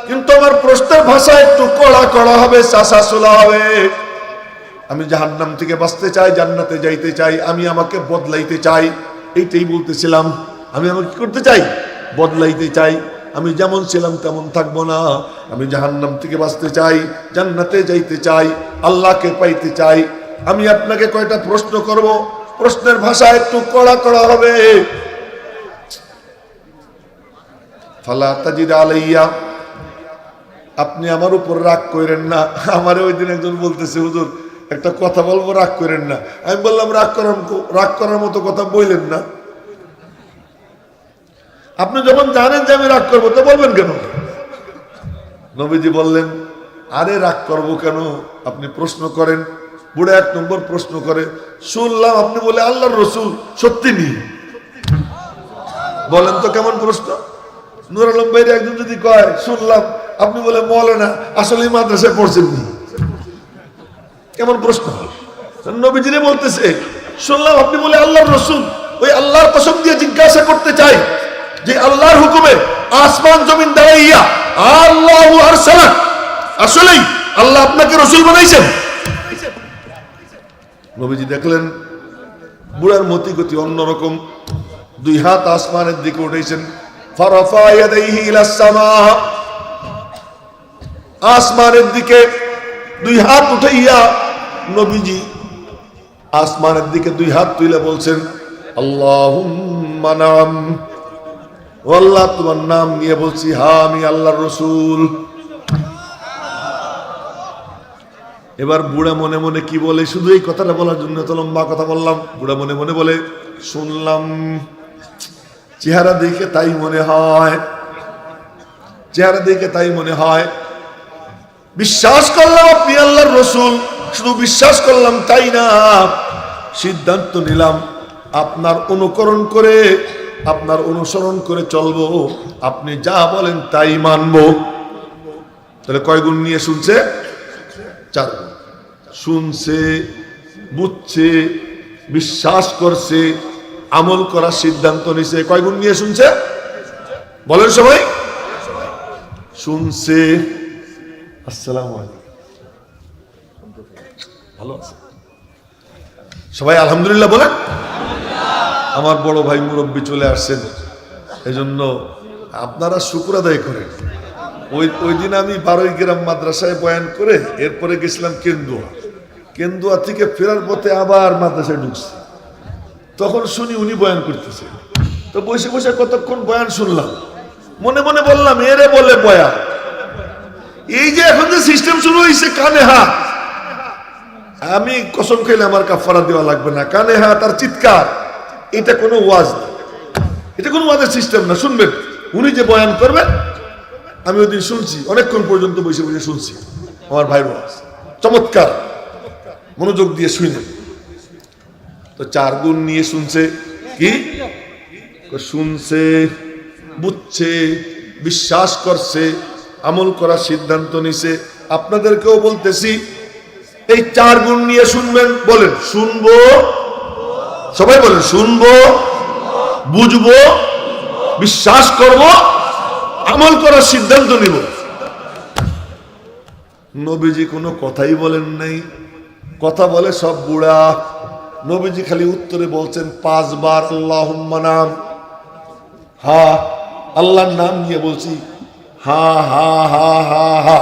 [SPEAKER 1] কিন্তু আমার প্রশ্নের ভাষা একটু কড়া কড়া হবে, চাচাচোলা হবে। আমি জাহান্নাম থেকে বাঁচতে চাই, জান্নাতে যাইতে চাই, আমি আমাকে বদলাইতে চাই। এইটাই বলতেছিলাম, আমি আমাকে কি করতে চাই? বদলাইতে চাই। আমি যেমন ছিলাম তেমন থাকবো না। আমি জাহান্নাম থেকে বাঁচতে চাই, জান্নাতে যাইতে চাই, আল্লাহকে পাইতে চাই। আমি আপনাকে কয়টা প্রশ্ন করব, প্রশ্নের ভাষা একটু কড়া কড়া হবে। ফালা তাজিদ আলাইয়া, আপনি আমার উপর রাগ করেন না। আমারে ওই দিন একজন বলতেছে, হুজুর একটা কথা বলবো, রাগ করেন না। আমি বললাম, রাগ করার মতো কথা বললেন না। আপনি যখন জানেন যে আমি রাগ করবো, তো বলবেন কেন? নবীজি বললেন, আরে রাগ করবো কেন, আপনি প্রশ্ন করেন। বুড়া 1 নম্বর প্রশ্ন করে, শুনলাম আপনি বলে আল্লাহর রাসূল, সত্যি নেই? বলেন তো কেমন প্রশ্ন? নূর আলম ভাইয়ের একজন যদি কয়, শুনলাম আপনি বলে মৌলানা, আসলে মাদ্রাসায় পড়ছেন নি, কেমন প্রশ্ন? নবীজিরে বলতেছে, শুনলাম আপনি বলে আল্লাহর রাসূল, ওই আল্লাহর কসম দিয়ে জিজ্ঞাসা করতে চাই যে আল্লাহর হুকুমে আসমান জমিন দাঁড়াইয়া আল্লাহু আরসালাক, আসলেই আল্লাহ আপনাকে রাসূল বানাইছেন? নবীজি দেখলেন বুড়ার মতি গতি অন্যরকম, 2 হাত আসমানের দিকে উঠেছেন। ফারাফা ইয়াদাইহি ইলাস সামা, আসমানের দিকে 2 হাত উঠাইয়া নবীজি আসমানের দিকে 2 হাত তুলে বলছেন, আল্লাহুম্মা নাম, ও আল্লাহ তোমার নাম নিয়ে বলছি, হ্যাঁ আমি আল্লাহর রাসূল। এবার বুড়া মনে মনে কি বলে, শুধু এই কথাটা বলার জন্য তো লম্বা কথা বললাম। বুড়া মনে মনে বলে, শুনলাম, চেহারা দেখে তাই মনে হয়, চেহারা দেখে তাই মনে হয়। বিশ্বাস করলাম আপনি আল্লাহর রাসূল, শুধু বিশ্বাস করলাম তাই না, সিদ্ধান্ত নিলাম আপনার অনুকরণ করে আপনার অনুসরণ করে চলবো, আপনি যা বলেন তাই মানব। তাহলে কয় গুণ নিয়ে শুনছে? 4 গুণ। শুনছে, বুঝছে, বিশ্বাস করছে, আমল করার সিদ্ধান্ত নিছে। কয় গুণ নিয়ে শুনছে? বলেন সবাই। শুনছে। আসসালামু আলাইকুম, ভালো আছে সবাই? আলহামদুলিল্লাহ বলেন। আমার বড় ভাই মুরব্বী চলে আসছেন, এজন্য আপনারা শুকর আদায় করেন। ওই দিন আমি 12 গ্রাম মাদ্রাসায় বয়ান করে এরপরে গেছিলাম কেন্দুয়া থেকে ফেরার পথে আবার মাদ্রাসায় ঢুকছি। তখন শুনি উনি বয়ান করতেছে, তো বসে বসে কতক্ষণ বয়ান শুনলাম। মনে মনে বললাম, এরে বলে বয়ান। এই যে এখন যে সিস্টেম শুরু হয়েছে কানে হাত, আমি কসম খেলে আমার কাফারা দেওয়া লাগবে না। কানে হাত আর চিৎকার, এটা কোনো ওয়াজ না, এটা কোনো ওয়াজের সিস্টেম না। শুনবেন, উনি যে বয়ান করবেন, আমি ওই দিন শুনছি, অনেকক্ষণ পর্যন্ত বসে বসে শুনছি। আমার ভাই ওয়াজ চমৎকার, মনোযোগ দিয়ে শুনেন। তো 4 গুণ নিয়ে শুনছে। কি শুনছে? বুঝছে, বিশ্বাস করছে, আমল করার সিদ্ধান্ত নিছে। আপনাদেরকেও বলতেছি, এই 4 গুণ নিয়ে শুনবেন। বলেন শুনবো, সবাই বলেন শুনবো, বুঝবো, বিশ্বাস করব, আমল করার সিদ্ধান্ত নিব। নবীজি কোনো কথাই বলেন নাই, কথা বলে সব বুড়া। নবীজি খালি উত্তরে বলছেন 5 বার আল্লাহুম্মা নাম। হা, আল্লাহর নাম নিয়ে বলছি, হা হা হা হা হা।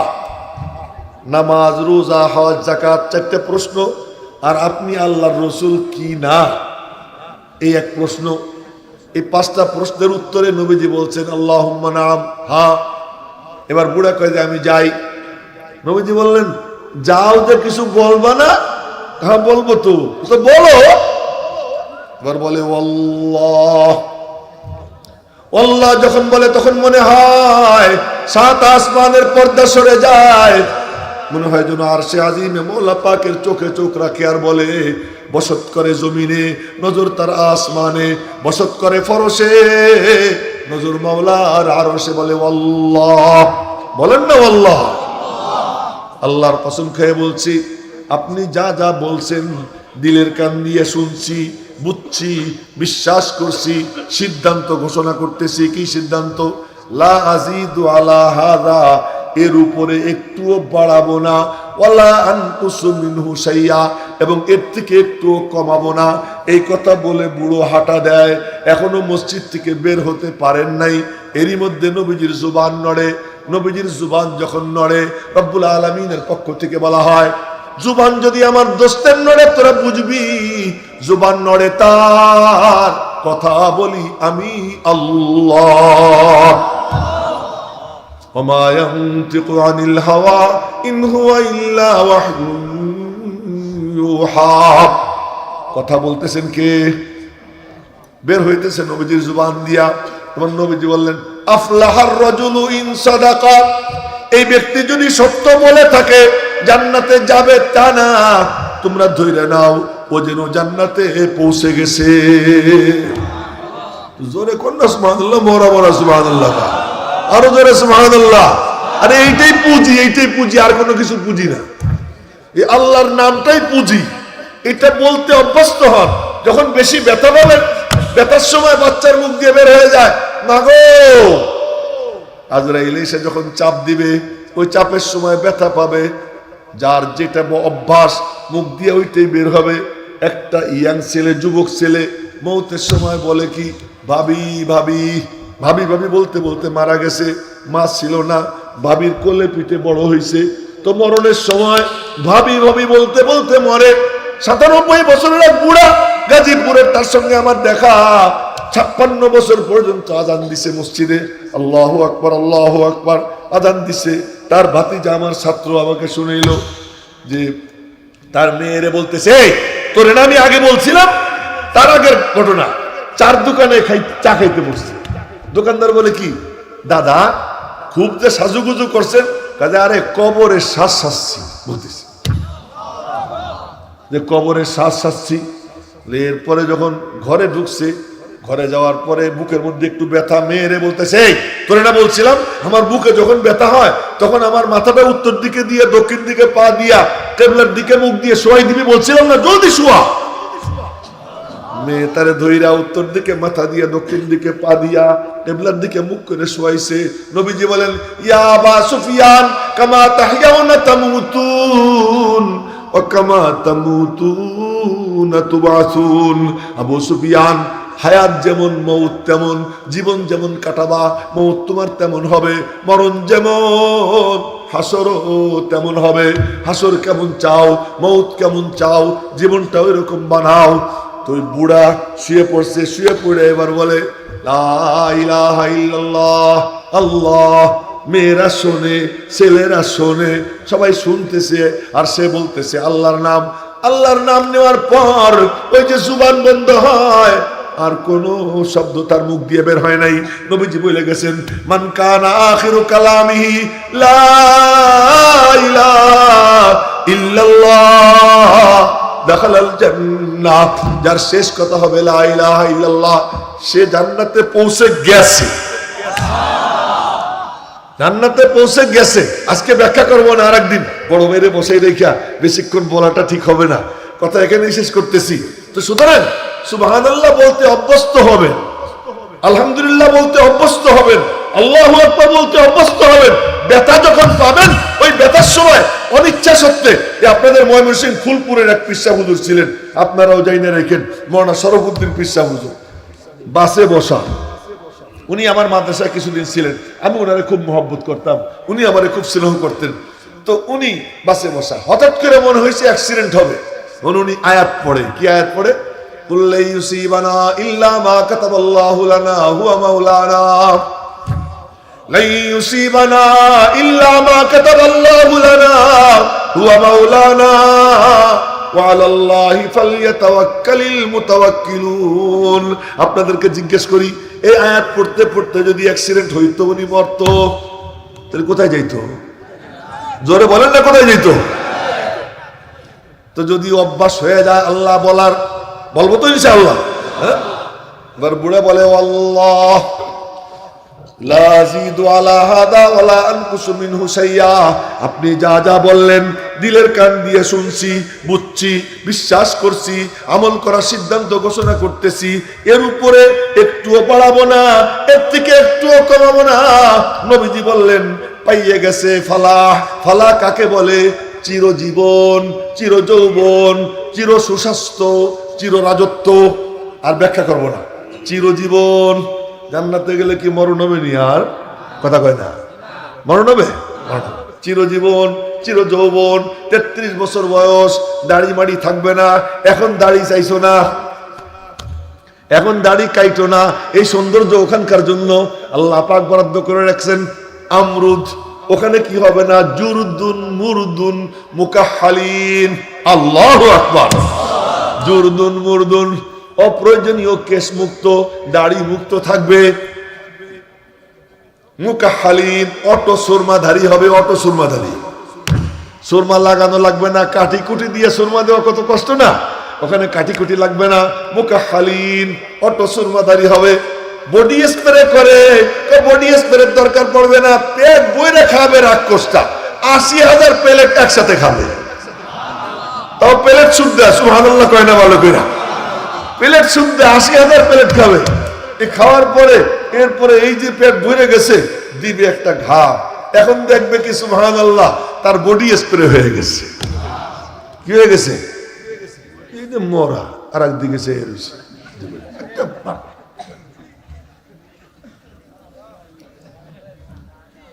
[SPEAKER 1] নামাজ, রোজা, হজ, যাকাত, 4টে প্রশ্ন। আর আপনি আল্লাহর রসুল কি না, এই এক প্রশ্ন। এই 5টা প্রশ্নের উত্তরে নবীজি বলছেন আল্লাহুম্মা নাম, হা। এবার বুড়া কয় যে আমি যাই। নবীজি বললেন, যাও যে কিছু বলবা না? হ্যাঁ বলবো তো বলো। এবার বলে আল্লাহ। আল্লাহ যখন বলে তখন মনে হয় 7 আসমানের পর্দা সরে যায়, মনে হয় যেন আরশে আজিমে মওলা পাকের চোখে চোখ রাখে আর বলে, বসত করে জমিনে, নজর তার আসমানে, বসত করে ফরশে, নজর মাওলার আরশে। বলে আল্লাহ। বলেন না আল্লাহ। আল্লাহর কসম খেয়ে বলছি, আপনি যা যা বলছেন দিলের কান দিয়ে শুনছি, বুঝছি, বিশ্বাস করছি, সিদ্ধান্ত ঘোষণা করতেছি। কি সিদ্ধান্ত? লা আজিদু আলা হাযা, এর উপরে একটুও বাড়াবো না, ওয়ালা আনকুসু মিনহু শাইয়া, এবং এর থেকে একটুও কমাবো না। এই কথা বলে বুড়ো হাঁটা দেয়। এখনো মসজিদ থেকে বের হতে পারেন নাই, এরই মধ্যে নবীজির জুবান নড়ে। নবীজির জুবান যখন নড়ে, রব্বুল আলামিনের পক্ষ থেকে বলা হয়, জুবান যদি আমার দোস্তের নড়ে তোরা বুঝবি, জুবান নড়ে তার, কথা বলি আমি আল্লাহ। ওমা ইয়ানতিকু আনিল হাওয়া ইন হুয়া ইল্লা ওয়াহয়ুন ইউহা। কথা বলতেছেন কে? বের হইতেছে নবীজির জুবান দিয়া। তখন নবীজি বললেন, আফলাহার রাজুলু ইন সাদাকা, এই ব্যক্তি যদি সত্য বলে থাকে জান্নাতে যাবে তা না, তোমরা ধরে নাও ও যেন জান্নাতে পৌঁছে গেছে। জোরে কন্যা সুবহানাল্লাহ, মোরা মোরা সুবহানাল্লাহ, আরো জোরে সুবহানাল্লাহ। আরে এইটাই পুঁজি, এইটাই পুঁজি, আর কোনো কিছু পুঁজি না। এই আল্লাহর নামটাই পুঁজি। এটা বলতে অভ্যস্ত হন। যখন বেশি ব্যথা পাবেন, ব্যথার সময় বাচ্চার মুখ দিয়ে বের হয়ে যায়, মাগো। আজরাইল এসে যখন চাপ দিবে, ওই চাপের সময় ব্যথা পাবে, যার যেটা অভ্যাস মুখ দিয়ে ওইটাই বের হবে। একটা ইয়াং ছেলে, যুবক ছেলে মৌতের সময় বলে কি, ভাবি ভাবি ভাবি ভাবি বলতে বলতে মারা গেছে। মা ছিল না, ভাবির কোলে পিঠে বড় হয়েছে। তো মরণের সময় ভাবি ভাবি বলতে বলতে মরে। 97 বছরের এক বুড়া গাজীপুরের, তার সঙ্গে আমার দেখা। 56 বছর পর্যন্ত আজান দিছে মসজিদে, আল্লাহু আকবার আল্লাহু আকবার আজান দিছে। তার ভাতিজা আমার ছাত্র আমাকে শুনাইল যে তার মেয়েরে বলতেছে, তোরে না আমি আগে বলছিলাম। তার আগের ঘটনা, 4 দোকানে চা খাইতে বসছে। দোকানদার বলে কি দাদা, খুব যে সাজুগুজু করছেন? কাজে আরে কবরের শ্বাস শাসছি বলতেছি, যে কবরের শ্বাস শাসছি। এরপরে যখন ঘরে ঢুকছে, ঘরে যাওয়ার পরে বুকের মধ্যে একটু ব্যথা, মেয়েরে বলতেছে, এই তোরে না বলছিলাম আমার বুকে যখন ব্যথা হয় তখন আমার মাথাটা উত্তর দিকে দিয়ে দক্ষিণ দিকে পা দিয়া টেবলার দিকে মুখ দিয়ে শোয়াই দিবি, বলছিলাম না, জলদি শোয়া। মেয়ে তারে ধইরা উত্তর দিকে মাথা দিয়ে দক্ষিণ দিকে পা দিয়া টেবলার দিকে মুখ করে শোয়াইছে। নবীজি বলেন, ইয়া আবা সুফিয়ান কামা তাহইয়াউনা তামুতুন ওয়া কামা তামুতুনা তুবাসুন। আবু সুফিয়ান, হায়াত যেমন মৌত তেমন, জীবন যেমন কাটাবা মৌত তোমার তেমন হবে, মরণ যেমন হাসরও তেমন হবে। হাসর কেমন চাও, মৌত কেমন চাও, জীবনটাও এরকম বানাও। তো ওই বুড়া শুয়ে পড়ছে, শুয়ে পড়ে এবার বলে লা ইলাহা ইল্লাল্লাহ, আল্লাহ। মেয়েরা শোনে, ছেলেরা শোনে, সবাই শুনতেছে, আর সে বলতেছে আল্লাহর নাম। আল্লাহর নাম নেওয়ার পর ওই যে জুবান বন্ধ হয়, আর কোন শব্দ তার মুখ দিয়ে বের হয় নাই। নবীজি বলে গেছেন, মান কানা আখিরু কালামিহি লা ইলাহা ইল্লাল্লাহ দাখালাল জান্নাহ। যার শেষ কথা হবে লা ইলাহা ইল্লাল্লাহ, সে জান্নাতে পৌঁছে গেছে, জান্নাতে পৌঁছে গেছে। আজকে ব্যাখ্যা করবো না, আরেকদিন বড় মেরে বসে রেখা বেশিক্ষণ বলাটা ঠিক হবে না, কথা এখানেই শেষ করতেছি। তো সুতরাং সুবহানাল্লাহ বলতে অভ্যস্ত হবেন, আলহামদুলিল্লাহ বলতে অভ্যস্ত হবেন, আল্লাহু আকবার বলতে অভ্যস্ত হবেন। ব্যথা যখন পাবেন, ওই ব্যথার সময় অনিচ্ছা সত্ত্বে, আপনাদের ময়মনসিংহ ফুলপুরের এক পীর সাহেব হুজুর ছিলেন, আপনারাও জাইনা রেখেন, মওলানা শরফুদ্দিন পীর সাহেব হুজুর, বাসে বসা। উনি আমার মাদ্রাসায় কিছুদিন ছিলেন, আমি ওনারে খুব মহব্বত করতাম, উনি আমারে খুব স্নেহ করতেন। তো উনি বাসে বসা, হঠাৎ করে মনে হয়েছে অ্যাক্সিডেন্ট হবে। উনি আয়াত পড়ে, কি আয়াত পড়ে? কুল্লা ইউসিবানা ইল্লা মা কাতাবাল্লাহু লানা হুয়া মাওলানা, লা ইউসিবানা ইল্লা মা কাতাবাল্লাহু লানা হুয়া মাওলানা ওয়া আলাল্লাহি ফালইয়াতাওয়াক্কালিল মুতাওয়াক্কিলুন। আপনাদেরকে জিজ্ঞেস করি, এই আয়াত পড়তে পড়তে যদি অ্যাক্সিডেন্ট হইতো, উনি মরতো, তাহলে কোথায় যাইতো? জোরে বলেন না, কোথায় যাইতো? তো যদি অভ্যাস হয়ে যায় আল্লাহ বলার, বলবো তো ইনশাআল্লাহ। হ্যাঁ, এবার বুড়া বলে আল্লাহ লা আযীদু আলা হাদা ওয়ালা আনকুসু মিনহু শাইয়া। আপনি যা যা বললেন দিলের কান দিয়ে শুনছি, বুঝছি, বিশ্বাস করছি, আমল করার সিদ্ধান্ত ঘোষণা করতেছি। এর উপরে একটুও বাড়াবো না, এর থেকে একটুও কমাবো না। নবীজি বললেন পাইয়ে গেছে ফালাহ। ফালাহ কাকে বলে? চিরজীবন, চিরযৌবন, চির সুস্বাস্থ্য, চির রাজত্ব। আর ব্যাখ্যা করবো না। চিরজীবন, জান্নাতে গেলে কি মরণ হবে নি? আর কথা কয় না, মরণ হবে? চিরজীবন, চির যৌবন, 33 বছর বয়স, দাড়ি মাড়ি থাকবে না। এখন দাড়ি চাইছো না, এখন দাড়ি কাইটো না। এই সৌন্দর্য ওখানকার জন্য আল্লাহ পাক বরাদ্দ করে রাখছেন আমরুদ। ওখানে কি হবে না? জুরদুন মুরদুন মুকাহহালিন। আল্লাহু আকবার। জুরদুন মুরদুন, অপ্রয়োজনীয় কেশ মুক্ত, দাড়ি মুক্ত থাকবে। মুকাহহালিন, অটো সুরমাধারী হবে, অটো সুরমাধারী। সুরমা লাগানো লাগবে না, কাঠি কুটি দিয়ে সুরমা দেওয়া কত কষ্ট না, ওখানে কাঠি কুটি লাগবে না। মুকাহহালিন, অটো সুরমাধারী হবে। বডি স্প্রে করে, বডি স্প্রের দরকার পড়বে না, পেট বইরে খাবে রাক্ষসটা। 80,000 প্লেট একসাথে খাবে, তাও প্লেট শুদ্ধ। সুবহানাল্লাহ কয় না ভালো করে? প্লেট শুদ্ধ 80,000 প্লেট খাবে। এই খাওয়ার পরে এরপরে এই যে পেট ভরে গেছে, দিবে একটা ঘা। এখন দেখবে কি সুবহানাল্লাহ, তার বডি স্প্রে হয়ে গেছে। কি হয়ে গেছে? এই যে মরা, আর একদিকে সে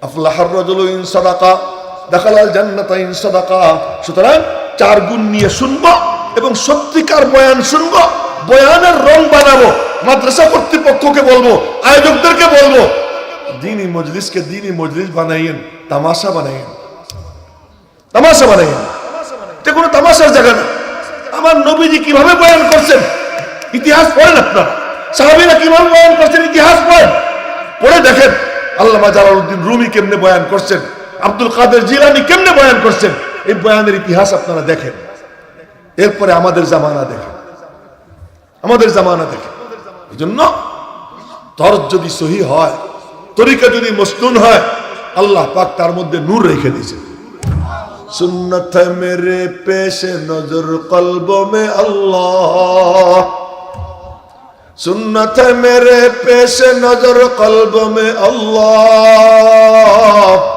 [SPEAKER 1] আফলাহার রাজুলু ইন সাদাকা দাখালাল জান্নাতা ইন সাদাকা। সুতরাং 4 গুণ নিয়ে শুনবো এবং সত্যিকার বয়ান শুনবো, বয়ানের রং বানাবো। মাদ্রাসা কর্তৃপক্ষকে বলবো, আয়োজকদেরকে বলবো, দ্বীনি মজলিসকে দ্বীনি মজলিস বানাইয়েন, তামাশা বানাইয়েন, তামাশা বানাইয়েন। এটা কোনো তামাশার জায়গা না। আমার নবীজি কিভাবে বয়ান করছেন ইতিহাস পড়েন আপনারা, সাহাবীরা কিভাবে বয়ান করছেন ইতিহাস পড়েন, পড়ে দেখেন। আল্লামা জালালউদ্দিন রুমি কেমনে বয়ান করছেন, আব্দুল কাদের জিলানী কেমনে বয়ান করছেন, এই বয়ানের ইতিহাস আপনারা দেখেন। এরপরে আমাদের জামানা দেখেন, আমাদের জামানা দেখেন। এজন্য তরজ যদি সহি হয়, তরিকা যদি মসনুন হয়, আল্লাহ পাক তার মধ্যে নূর রেখে দিয়েছে। সুন্নত है मेरे पेश नजर कल्बों में अल्लाह, सुन्नत है मेरे पेश नजर कल्बों में अल्लाह।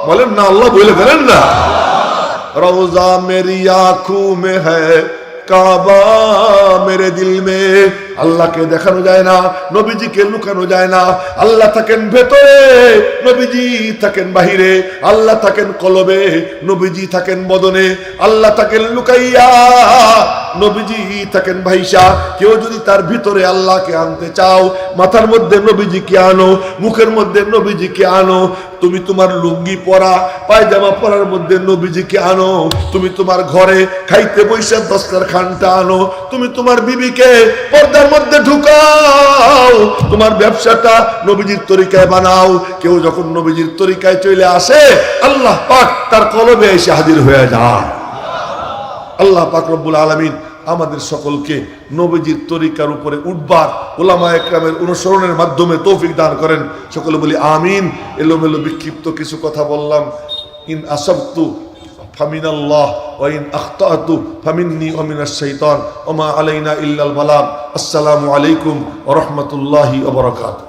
[SPEAKER 1] बोलें ना अल्लाह, बोले करें ना। रोजा मेरी आंखों में है, কাবা মেরে দিল মে। আল্লাহকে দেখানো যায় না, নবীজিকে লুকানো যায় না। আল্লাহ থাকেন ভেতরে, নবীজি থাকেন বাহিরে। আল্লাহ থাকেন কলবে, নবীজি থাকেন বদনে। আল্লাহ থাকেন লুকাইয়া, নবীজি থাকেন ভাইসা। কেউ যদি তার ভিতরে আল্লাহকে আনতে চাও, মাথার মধ্যে নবীজিকে আনো, মুখের মধ্যে নবীজিকে আনো। তুমি তোমার লুঙ্গি পরা, পায়জামা পরার মধ্যে নবীজিকে আনো। তুমি তোমার ঘরে খাইতে বৈশা দস্তরখানটা আনো। তুমি তোমার বিবিকে পর্দার মধ্যে ঢুকাও। তোমার ব্যবসাটা নবীজির তরিকায় বানাও। কেউ যখন নবীজির তরিকায় চলে আসে, আল্লাহ পাক তার কলবে এসে হাজির হয়ে যায়। আল্লাহ পাক রব্বুল আলামিন আমাদের সকলকে নবীজির তরিকার উপরে উঠবার, উলামা একরামের অনুসরণের মাধ্যমে তৌফিক দান করেন। সকলে বলি আমিন। এলোমেলো বিক্ষিপ্ত কিছু কথা বললাম। ইন আসাবতু ফামিনাল্লাহ ওয়া ইন আখতাতু ফামিন্নী ওয়া মিনাশ শাইতান ওয়া মা আলাইনা ইল্লাল বালাগ। আসসালামু আলাইকুম ওয়া রাহমাতুল্লাহি ওয়া বারাকাতুহু।